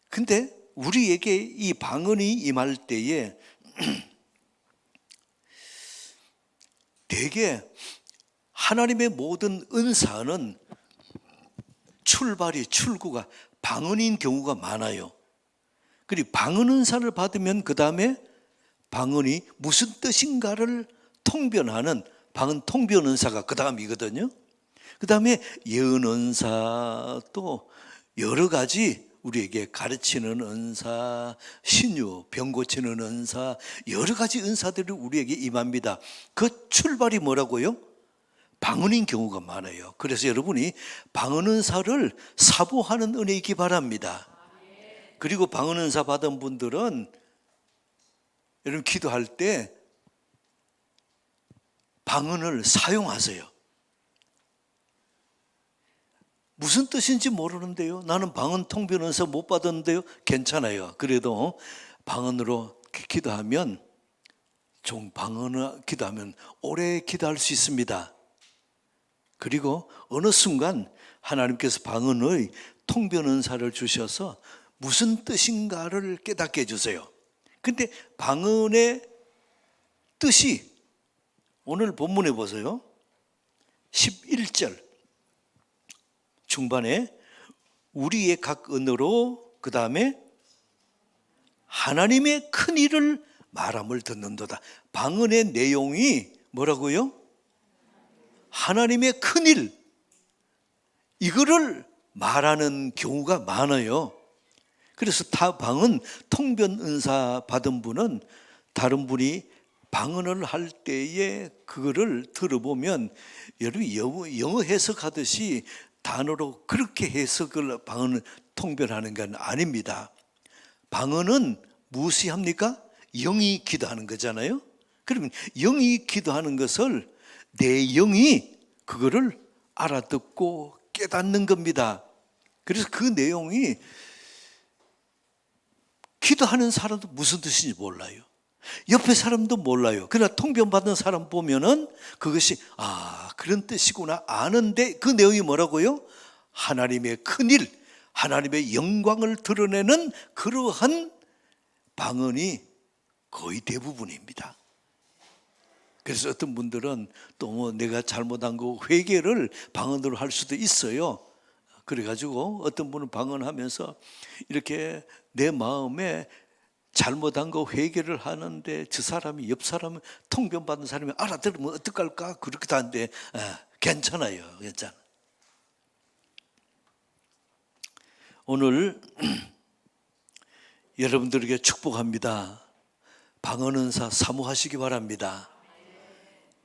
근데 우리에게 이 방언이 임할 때에 대개 하나님의 모든 은사는 출구가 방언인 경우가 많아요. 그리고 방언 은사를 받으면 그 다음에 방언이 무슨 뜻인가를 통변하는 방언 통변 은사가 그 다음이거든요. 그 다음에 예언 은사 또 여러 가지 우리에게 가르치는 은사, 신유, 병 고치는 은사 여러 가지 은사들이 우리에게 임합니다. 그 출발이 뭐라고요? 방언인 경우가 많아요. 그래서 여러분이 방언 은사를 사모하는 은혜 있기 바랍니다. 그리고 방언 은사 받은 분들은 여러분 기도할 때 방언을 사용하세요. 무슨 뜻인지 모르는데요. 나는 방언 통변 은사 못 받았는데요. 괜찮아요. 그래도 방언으로 기도하면 방언을 기도하면 오래 기도할 수 있습니다. 그리고 어느 순간 하나님께서 방언의 통변 은사를 주셔서 무슨 뜻인가를 깨닫게 해주세요. 근데 방언의 뜻이 오늘 본문에 보세요. 11절 중반에 우리의 각 언어로, 그 다음에 하나님의 큰 일을 말함을 듣는도다. 방언의 내용이 뭐라고요? 하나님의 큰 일, 이거를 말하는 경우가 많아요. 그래서 방언 통변 은사 받은 분은 다른 분이 방언을 할 때에 그거를 들어보면 여러분이 영어 해석하듯이 단어로 그렇게 해석을 방언을 통변하는 건 아닙니다. 방언은 무엇이합니까? 영이 기도하는 거잖아요. 그러면 영이 기도하는 것을 내 영이 그거를 알아듣고 깨닫는 겁니다. 그래서 그 내용이 기도하는 사람도 무슨 뜻인지 몰라요. 옆에 사람도 몰라요. 그러나 통변받은 사람 보면은 그것이 그런 뜻이구나 아는데, 그 내용이 뭐라고요? 하나님의 큰일, 하나님의 영광을 드러내는 그러한 방언이 거의 대부분입니다. 그래서 어떤 분들은 또 뭐 내가 잘못한 거 회개를 방언으로 할 수도 있어요. 그래가지고 어떤 분은 방언하면서 이렇게 내 마음에 잘못한 거 회개를 하는데 저 사람이, 옆 사람은 통변받은 사람이 알아들으면 어떡할까? 그렇기도 한데 괜찮아요. 괜찮아. 오늘 여러분들에게 축복합니다. 방언은사 사모하시기 바랍니다.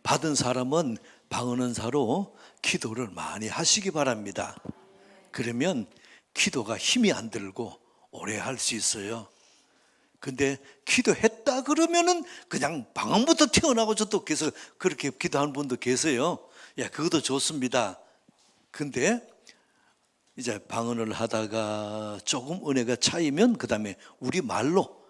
받은 사람은 방언은사로 기도를 많이 하시기 바랍니다. 그러면 기도가 힘이 안 들고 오래 할 수 있어요. 근데 기도했다 그러면은 그냥 방언부터 튀어나오고 저도 계속 그렇게 기도하는 분도 계세요. 그것도 좋습니다. 근데 이제 방언을 하다가 조금 은혜가 차이면 그 다음에 우리말로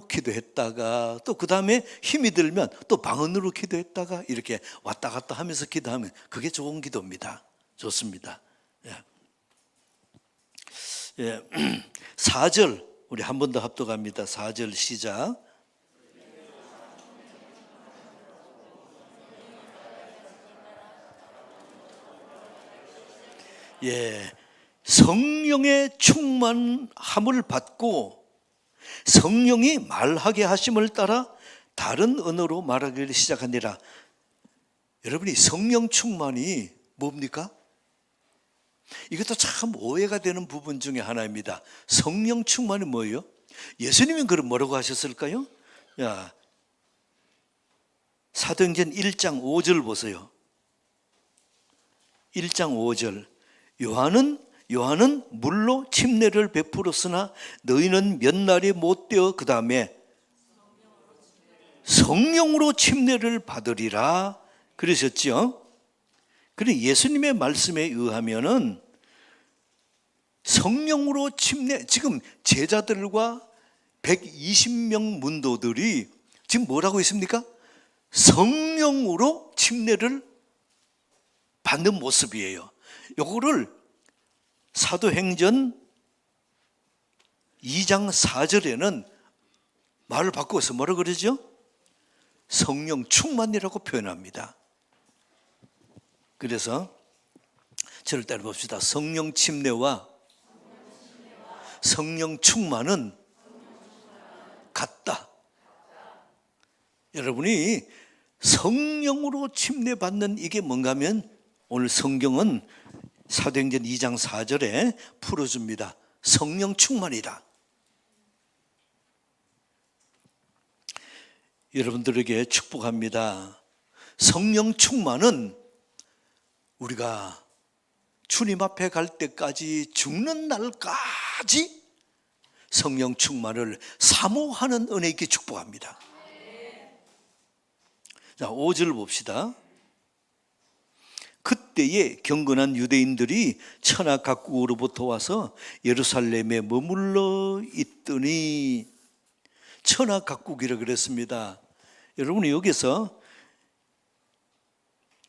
기도했다가 또 그 다음에 힘이 들면 또 방언으로 기도했다가 이렇게 왔다 갔다 하면서 기도하면 그게 좋은 기도입니다. 좋습니다. 4절 우리 한 번 더 합독합니다. 4절 시작. 성령의 충만함을 받고 성령이 말하게 하심을 따라 다른 언어로 말하기를 시작하니라. 여러분이 성령 충만이 뭡니까? 이것도 참 오해가 되는 부분 중에 하나입니다. 성령 충만이 뭐예요? 예수님은 그럼 뭐라고 하셨을까요? 사도행전 1장 5절 보세요. 1장 5절. 요한은 물로 침례를 베풀었으나 너희는 몇 날이 못 되어 그 다음에 성령으로 침례를 받으리라 그러셨죠. 그런데 예수님의 말씀에 의하면은 성령으로 침례, 지금 제자들과 120명 문도들이 지금 뭐라고 있습니까? 성령으로 침례를 받는 모습이에요. 요거를 사도행전 2장 4절에는 말을 바꿔서 뭐라고 그러죠? 성령 충만이라고 표현합니다. 그래서 저를 따라 봅시다. 성령 침례와 성령 충만은 같다. 여러분이 성령으로 침례받는 이게 뭔가 하면 오늘 성경은 사도행전 2장 4절에 풀어줍니다. 성령 충만이다. 여러분들에게 축복합니다. 성령 충만은 우리가 주님 앞에 갈 때까지 죽는 날까지 성령 충만을 사모하는 은혜 있게 축복합니다. 자, 5절 봅시다. 그때에 경건한 유대인들이 천하 각국으로부터 와서 예루살렘에 머물러 있더니, 천하 각국이라 그랬습니다. 여러분 여기서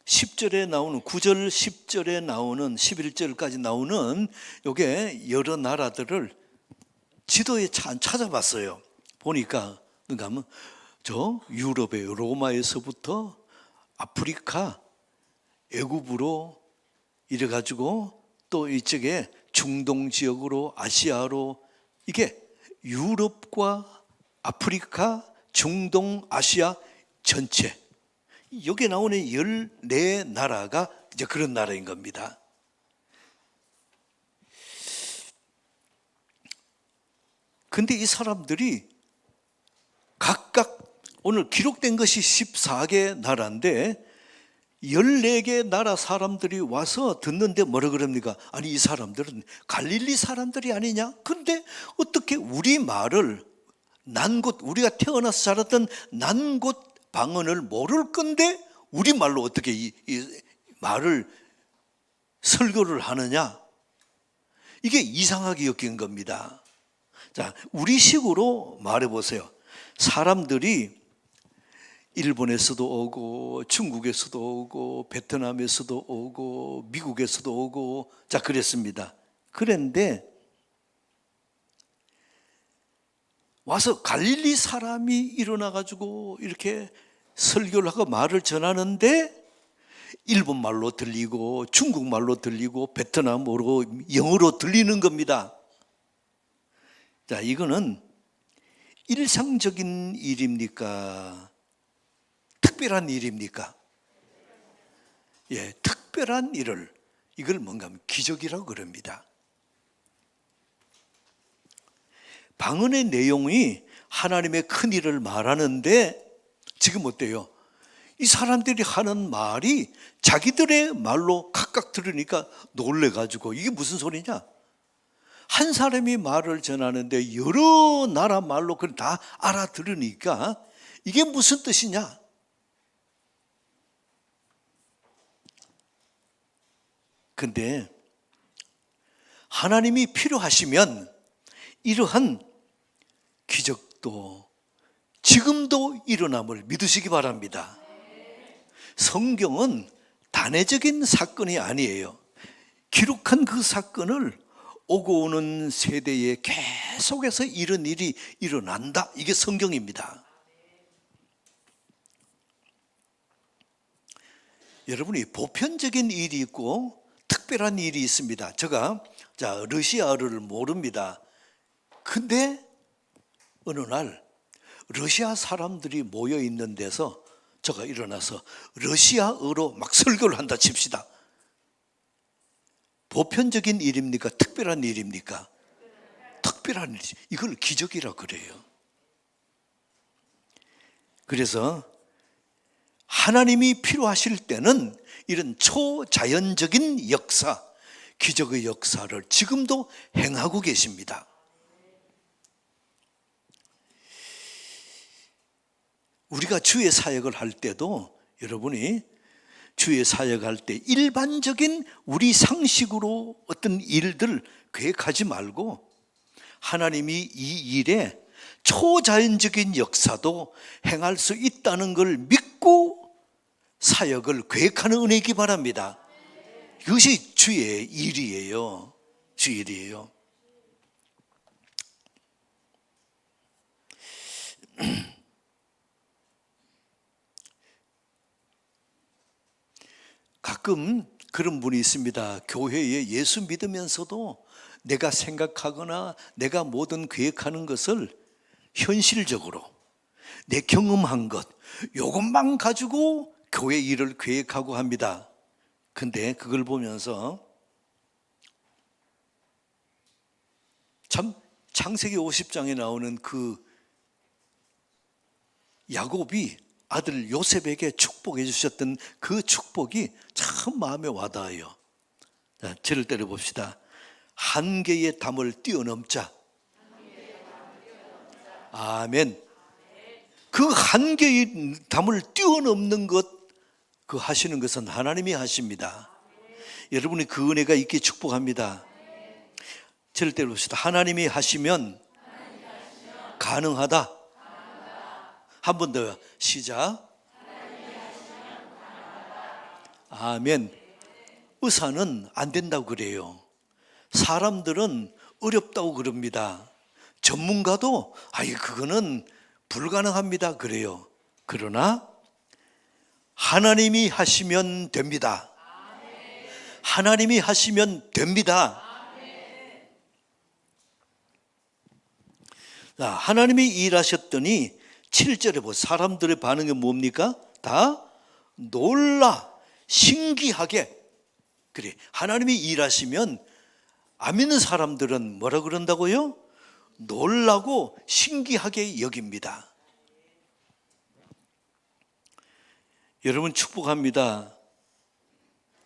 10절에 나오는 9절 10절에 나오는 11절까지 나오는 요게 여러 나라들을 지도에 찾아봤어요. 보니까 그러니까 하면 저 유럽의 로마에서부터 아프리카, 애굽으로 이래 가지고 또 이쪽에 중동 지역으로 아시아로 이게 유럽과 아프리카, 중동, 아시아 전체 여기 나오는 14나라가 이제 그런 나라인 겁니다. 근데 이 사람들이 각각 오늘 기록된 것이 14개 나라인데 14개 나라 사람들이 와서 듣는데 뭐라 그럽니까? 아니 이 사람들은 갈릴리 사람들이 아니냐? 근데 어떻게 우리 말을 난 곳 우리가 태어나서 자랐던 난 곳 방언을 모를 건데 우리 말로 어떻게 이 말을 설교를 하느냐? 이게 이상하게 엮인 겁니다. 자, 우리식으로 말해 보세요. 사람들이 일본에서도 오고 중국에서도 오고 베트남에서도 오고 미국에서도 오고 자 그랬습니다. 그런데 와서 갈릴리 사람이 일어나 가지고 이렇게 설교를 하고 말을 전하는데 일본 말로 들리고 중국 말로 들리고 베트남어로 영어로 들리는 겁니다. 자, 이거는 일상적인 일입니까? 특별한 일입니까? 예, 특별한 일을 이걸 뭔가 하면 기적이라고 그럽니다. 방언의 내용이 하나님의 큰 일을 말하는데 지금 어때요? 이 사람들이 하는 말이 자기들의 말로 각각 들으니까 놀래가지고 이게 무슨 소리냐? 한 사람이 말을 전하는데 여러 나라 말로 그걸 다 알아들으니까 이게 무슨 뜻이냐? 근데 하나님이 필요하시면 이러한 기적도 지금도 일어남을 믿으시기 바랍니다. 성경은 단회적인 사건이 아니에요. 기록한 그 사건을 오고 오는 세대에 계속해서 이런 일이 일어난다. 이게 성경입니다. 여러분이 보편적인 일이 있고 특별한 일이 있습니다. 제가 러시아어를 모릅니다. 근데 어느 날 러시아 사람들이 모여 있는 데서 제가 일어나서 러시아어로 막 설교를 한다 칩시다. 보편적인 일입니까? 특별한 일입니까? 특별한 일. 이걸 기적이라 그래요. 그래서 하나님이 필요하실 때는 이런 초자연적인 역사, 기적의 역사를 지금도 행하고 계십니다. 우리가 주의 사역을 할 때도 여러분이 주의 사역할 때 일반적인 우리 상식으로 어떤 일들 계획하지 말고 하나님이 이 일에 초자연적인 역사도 행할 수 있다는 걸 믿고 사역을 계획하는 은혜이기 바랍니다. 이것이 주의 일이에요. 주의 일이에요. 가끔 그런 분이 있습니다. 교회에 예수 믿으면서도 내가 생각하거나 내가 뭐든 계획하는 것을 현실적으로 내 경험한 것 이것만 가지고 교회 일을 계획하고 합니다. 근데 그걸 보면서 참 창세기 50장에 나오는 그 야곱이 아들 요셉에게 축복해 주셨던 그 축복이 참 마음에 와닿아요. 자, 저를 때려봅시다. 한계의 담을 뛰어넘자. 아멘. 그 한계의 담을 뛰어넘는 것, 그 하시는 것은 하나님이 하십니다. 여러분이 그 은혜가 있게 축복합니다. 저를 때려봅시다. 하나님이 하시면 가능하다. 한 번 더 시작. 아멘. 의사는 안 된다고 그래요. 사람들은 어렵다고 그럽니다. 전문가도 그거는 불가능합니다 그래요. 그러나 하나님이 하시면 됩니다. 하나님이 하시면 됩니다. 자, 하나님이 일하셨더니 7절에 뭐 사람들의 반응이 뭡니까? 다 놀라 신기하게. 그래, 하나님이 일하시면 안 믿는 사람들은 뭐라 그런다고요? 놀라고 신기하게 여깁니다. 여러분 축복합니다.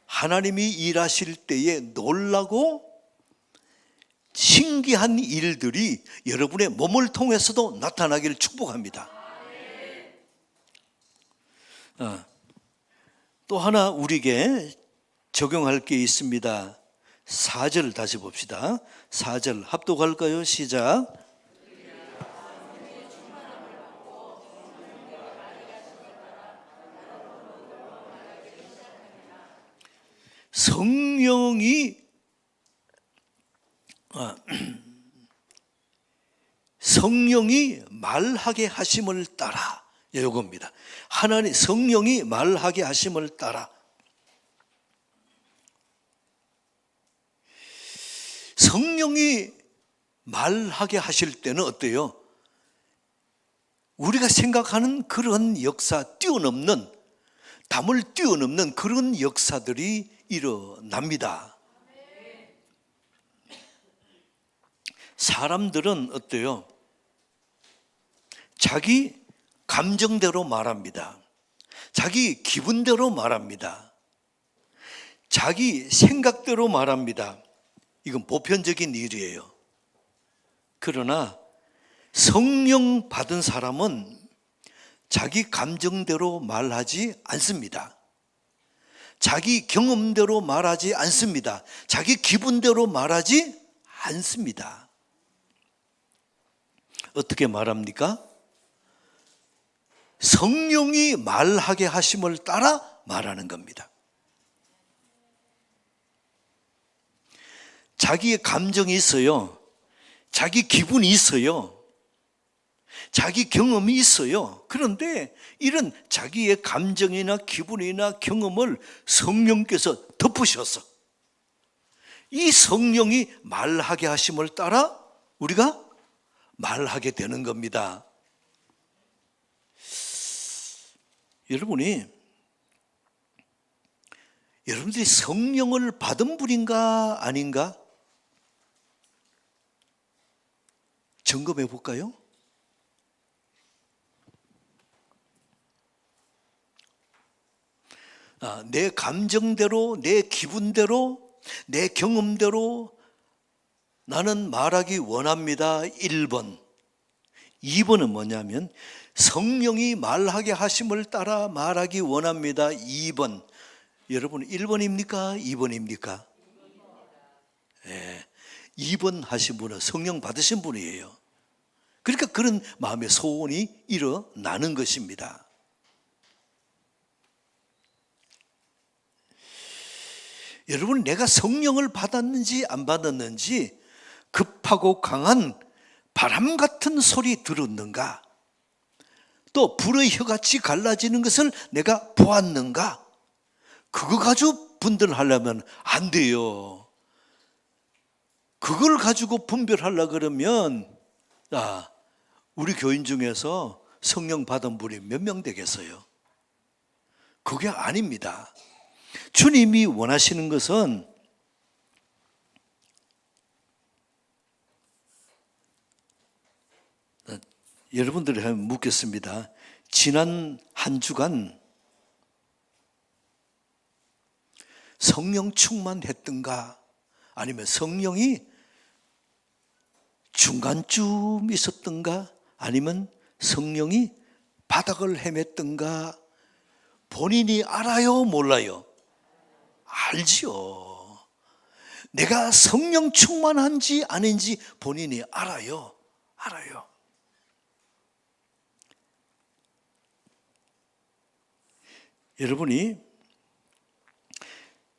하나님이 일하실 때에 놀라고 신기한 일들이 여러분의 몸을 통해서도 나타나기를 축복합니다. 또 하나 우리에게 적용할 게 있습니다. 4절 다시 봅시다. 4절 합독할까요? 시작. 성령이 말하게 하심을 따라, 이겁니다. 하나님 성령이 말하게 하심을 따라. 성령이 말하게 하실 때는 어때요? 우리가 생각하는 그런 역사 뛰어넘는, 담을 뛰어넘는 그런 역사들이 일어납니다. 사람들은 어때요? 자기 감정대로 말합니다. 자기 기분대로 말합니다. 자기 생각대로 말합니다. 이건 보편적인 일이에요. 그러나 성령 받은 사람은 자기 감정대로 말하지 않습니다. 자기 경험대로 말하지 않습니다. 자기 기분대로 말하지 않습니다. 어떻게 말합니까? 성령이 말하게 하심을 따라 말하는 겁니다. 자기의 감정이 있어요. 자기 기분이 있어요. 자기 경험이 있어요. 그런데 이런 자기의 감정이나 기분이나 경험을 성령께서 덮으셔서 이 성령이 말하게 하심을 따라 우리가 말하게 되는 겁니다. 여러분들이 성령을 받은 분인가 아닌가? 점검해 볼까요? 내 감정대로, 내 기분대로, 내 경험대로 나는 말하기 원합니다. 1번. 2번은 뭐냐면 성령이 말하게 하심을 따라 말하기 원합니다. 2번. 여러분 1번입니까? 2번입니까? 네, 2번 하신 분은 성령 받으신 분이에요. 그러니까 그런 마음의 소원이 일어나는 것입니다. 여러분, 내가 성령을 받았는지 안 받았는지 급하고 강한 바람 같은 소리 들었는가? 또 불의 혀같이 갈라지는 것을 내가 보았는가? 그거 가지고 분별하려면 안 돼요. 그걸 가지고 분별하려고 그러면 우리 교인 중에서 성령 받은 분이 몇 명 되겠어요? 그게 아닙니다. 주님이 원하시는 것은 여러분들이 한번 묻겠습니다. 지난 한 주간 성령 충만했던가? 아니면 성령이 중간쯤 있었던가? 아니면 성령이 바닥을 헤맸던가? 본인이 알아요? 몰라요? 알지요. 내가 성령 충만한지 아닌지 본인이 알아요. 알아요. 여러분이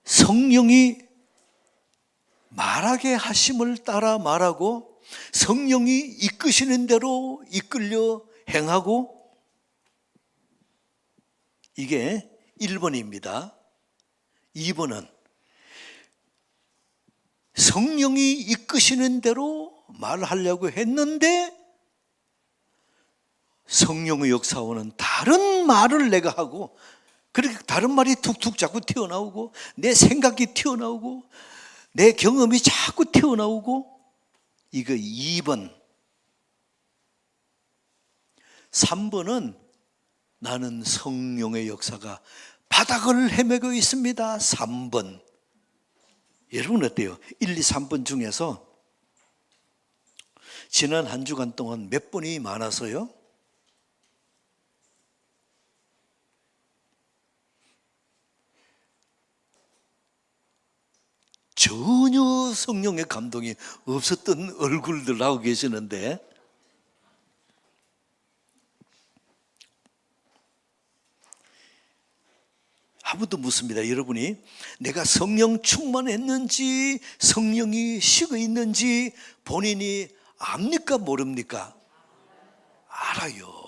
성령이 말하게 하심을 따라 말하고 성령이 이끄시는 대로 이끌려 행하고, 이게 1번입니다. 2번은 성령이 이끄시는 대로 말하려고 했는데 성령의 역사와는 다른 말을 내가 하고, 그렇게 다른 말이 툭툭 자꾸 튀어나오고, 내 생각이 튀어나오고, 내 경험이 자꾸 튀어나오고, 이거 2번. 3번은 나는 성령의 역사가 바닥을 헤매고 있습니다. 3번. 여러분 어때요? 1, 2, 3번 중에서 지난 한 주간 동안 몇 번이 많아서요? 전혀 성령의 감동이 없었던 얼굴들 나오고 계시는데, 아무도 묻습니다. 여러분이 내가 성령 충만했는지 성령이 식어 있는지 본인이 압니까 모릅니까? 알아요.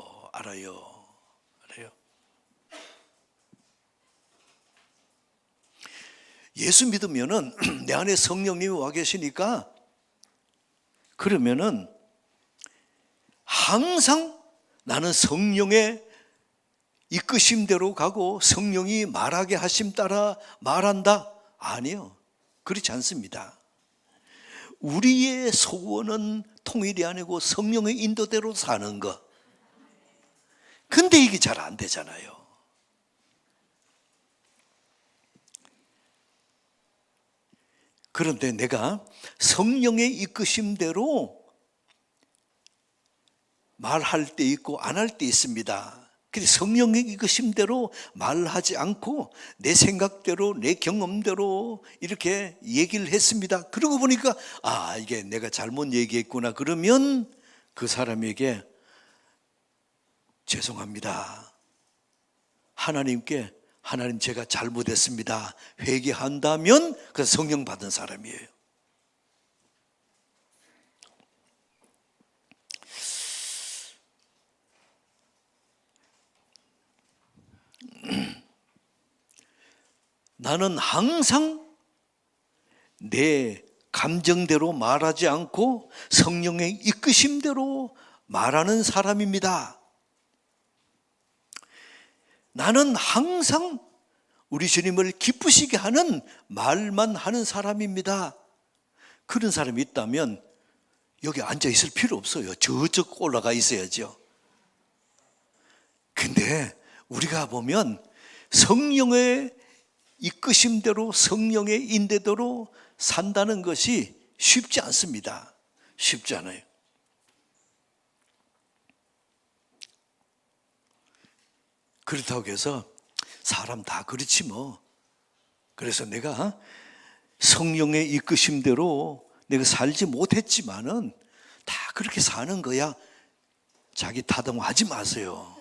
예수 믿으면은 내 안에 성령님이 와 계시니까, 그러면은 항상 나는 성령의 이끄심대로 가고 성령이 말하게 하심 따라 말한다? 아니요, 그렇지 않습니다. 우리의 소원은 통일이 아니고 성령의 인도대로 사는 것. 근데 이게 잘 안 되잖아요. 그런데 내가 성령의 이끄심대로 말할 때 있고 안 할 때 있습니다. 근데 성령의 이끄심대로 말하지 않고 내 생각대로 내 경험대로 이렇게 얘기를 했습니다. 그러고 보니까 이게 내가 잘못 얘기했구나. 그러면 그 사람에게 죄송합니다, 하나님께 하나님 제가 잘못했습니다 회개한다면 그 성령 받은 사람이에요. 나는 항상 내 감정대로 말하지 않고 성령의 이끄심대로 말하는 사람입니다. 나는 항상 우리 주님을 기쁘시게 하는 말만 하는 사람입니다. 그런 사람이 있다면 여기 앉아 있을 필요 없어요. 저쪽 올라가 있어야죠. 근데 우리가 보면 성령의 이끄심대로 성령의 인대대로 산다는 것이 쉽지 않습니다. 쉽지 않아요. 그렇다고 해서 사람 다 그렇지 뭐. 그래서 내가 성령의 이끄심대로 내가 살지 못했지만은 다 그렇게 사는 거야, 자기 타당하지 마세요.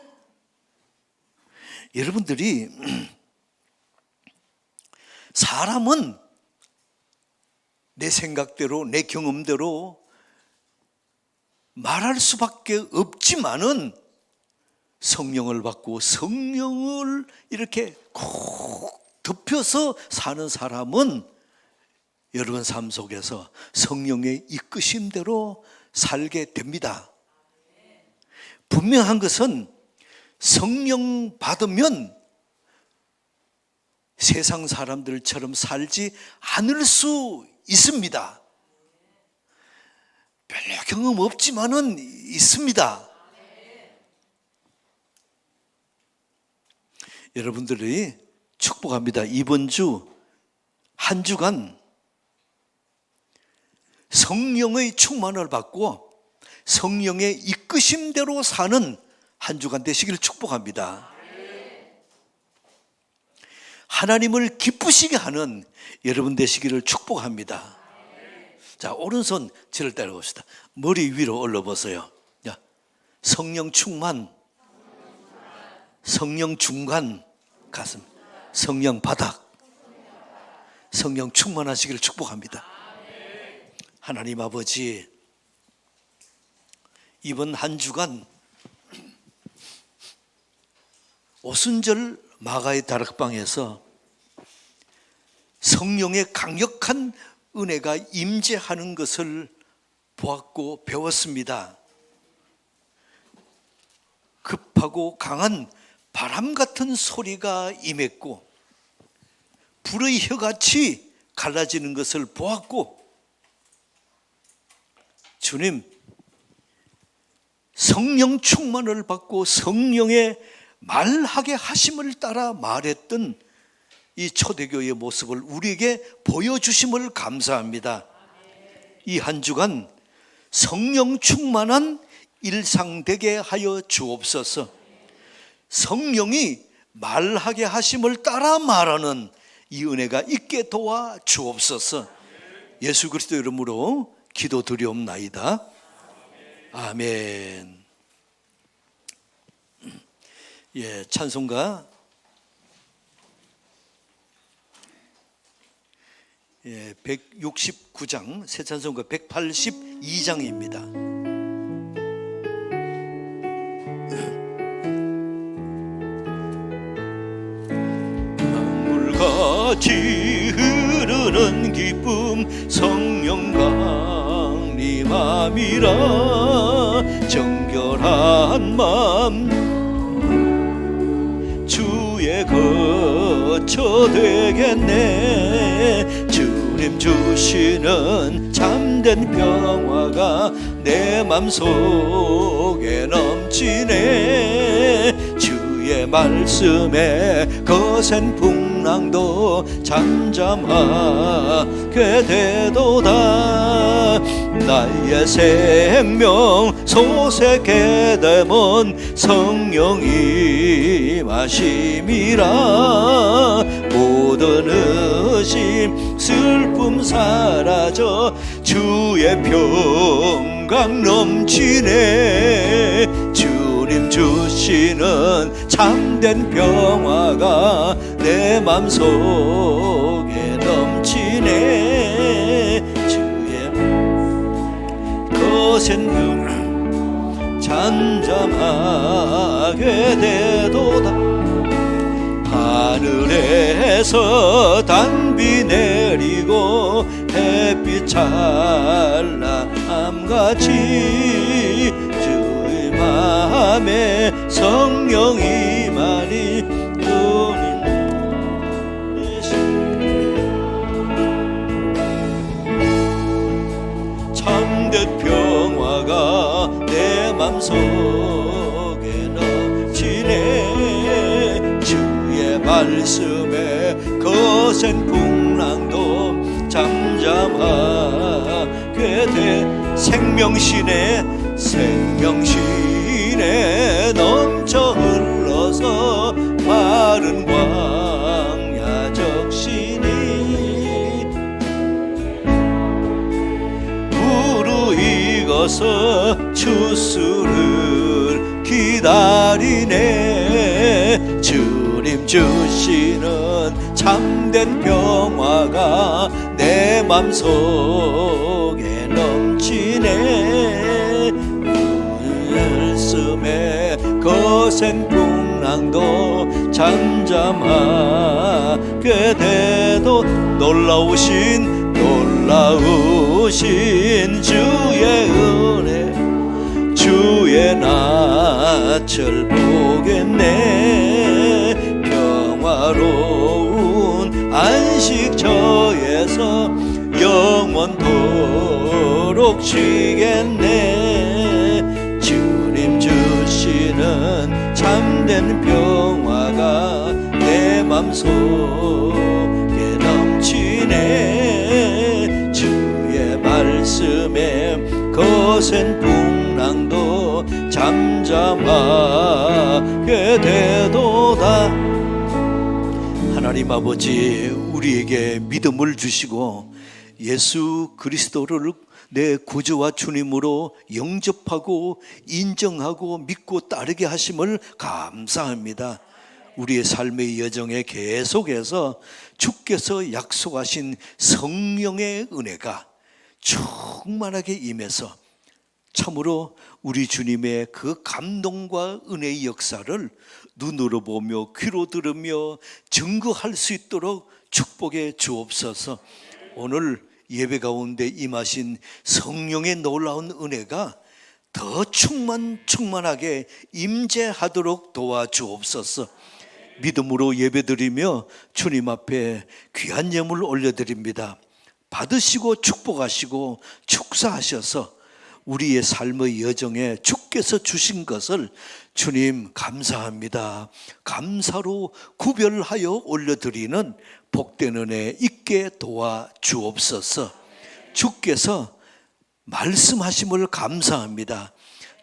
여러분들이 사람은 내 생각대로 내 경험대로 말할 수밖에 없지만은 성령을 받고 성령을 이렇게 콕 덮여서 사는 사람은 여러분 삶 속에서 성령의 이끄심대로 살게 됩니다. 분명한 것은 성령 받으면 세상 사람들처럼 살지 않을 수 있습니다. 별로 경험 없지만은 있습니다. 여러분들이 축복합니다. 이번 주 한 주간 성령의 충만을 받고 성령의 이끄심대로 사는 한 주간 되시길 축복합니다. 하나님을 기쁘시게 하는 여러분 되시기를 축복합니다. 자, 오른손 저를 따라봅시다. 머리 위로 올려보세요. 자, 성령 충만, 성령 중간, 가슴, 성령 바닥, 성령 충만하시기를 축복합니다. 하나님 아버지, 이번 한 주간 오순절 마가의 다락방에서 성령의 강력한 은혜가 임재하는 것을 보았고 배웠습니다. 급하고 강한 바람 같은 소리가 임했고 불의 혀같이 갈라지는 것을 보았고, 주님 성령 충만을 받고 성령의 말하게 하심을 따라 말했던 이 초대교회의 모습을 우리에게 보여주심을 감사합니다. 이 한 주간 성령 충만한 일상 되게 하여 주옵소서. 성령이 말하게 하심을 따라 말하는 이 은혜가 있게 도와 주옵소서. 예수 그리스도 이름으로 기도드리옵나이다. 아멘. 예, 찬송가 169장, 새 찬송가 182장입니다. 강물같이 흐르는 기쁨 성령 강림함이라. 정결한 맘 주의 거처 되겠네. 주님 주시는 참된 평화가 내 맘속에 넘치네. 주의 말씀에 거센 풍랑도 잠잠하게 되도다. 나의 생명 소생케 되면 성령이 마심이라. 모든 의심 슬픔 사라져 주의 평강 넘치네. 주님 주시는 참된 평화가 내 맘속에 넘치네. 주의 거센 풍랑 잠잠하게 되도다. 하늘에서 단비 내리고 햇빛 찬란함같이 주의 마음에 성령이 많이 참된 평화가 내 맘속에 넘치네. 주의 말씀에 거센 풍랑도 잠잠하게 돼. 생명신에 넘쳐 흘러서 마른 광야 적시니. 무르익어서 추수를 기다리네. 주님 주시는 참된 평화가 내 맘속에 넘치네. 말씀에 거센 풍랑도 잠잠하게 돼도 놀라우신 주의 은혜 주의 낯을 보겠네. 평화로운 안식처에서 영원토록 쉬겠네. 주님 주시는 참된 평화가 내 맘속에 넘치네. 주의 말씀에 거센 풍랑도 잠잠하게 되도다. 하나님 아버지, 우리에게 믿음을 주시고 예수 그리스도를 내 구주와 주님으로 영접하고 인정하고 믿고 따르게 하심을 감사합니다. 우리의 삶의 여정에 계속해서 주께서 약속하신 성령의 은혜가 충만하게 임해서 참으로 우리 주님의 그 감동과 은혜의 역사를 눈으로 보며 귀로 들으며 증거할 수 있도록 축복해 주옵소서. 오늘 예배 가운데 임하신 성령의 놀라운 은혜가 더 충만하게 임재하도록 도와주옵소서. 믿음으로 예배드리며 주님 앞에 귀한 예물 올려드립니다. 받으시고 축복하시고 축사하셔서 우리의 삶의 여정에 주께서 주신 것을 주님 감사합니다. 감사로 구별하여 올려드리는 복된 은혜 있게 도와주옵소서. 주께서 말씀하심을 감사합니다.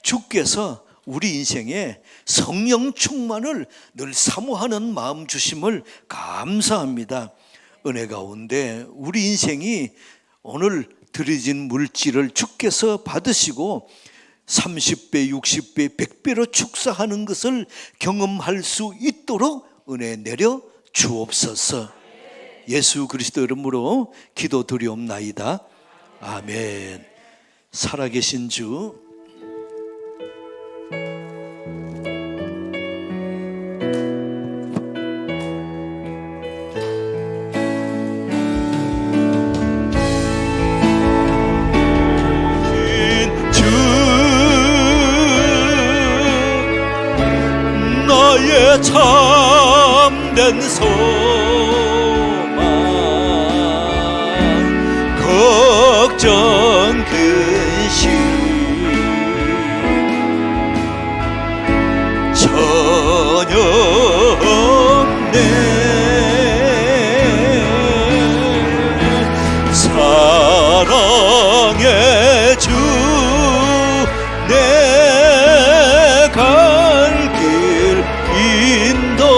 주께서 우리 인생에 성령 충만을 늘 사모하는 마음 주심을 감사합니다. 은혜 가운데 우리 인생이 오늘 드려진 물질을 주께서 받으시고 30배, 60배, 100배로 축사하는 것을 경험할 수 있도록 은혜 내려 주옵소서. 예수 그리스도 이름으로 기도드리옵나이다. 아멘. 살아계신 주, 나의 참된 소망, 걱정 근심 전혀 없네. 사랑의 주 내 갈 길 인도하리.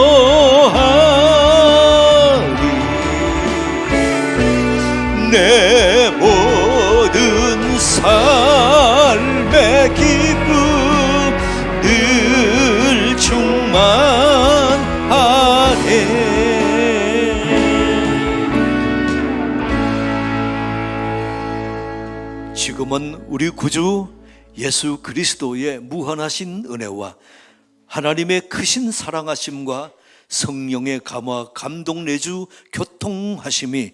내 모든 삶의 기쁨 늘 충만하네. 지금은 우리 구주 예수 그리스도의 무한하신 은혜와 하나님의 크신 사랑하심과 성령의 감화 감동 내주 교통하심이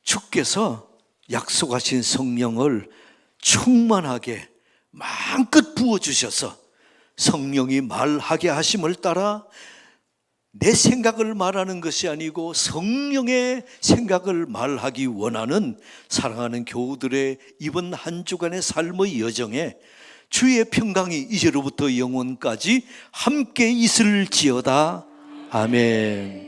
주께서 약속하신 성령을 충만하게 마음껏 부어주셔서 성령이 말하게 하심을 따라 내 생각을 말하는 것이 아니고 성령의 생각을 말하기 원하는 사랑하는 교우들의 이번 한 주간의 삶의 여정에 주의 평강이 이제로부터 영원까지 함께 있을지어다. 아멘.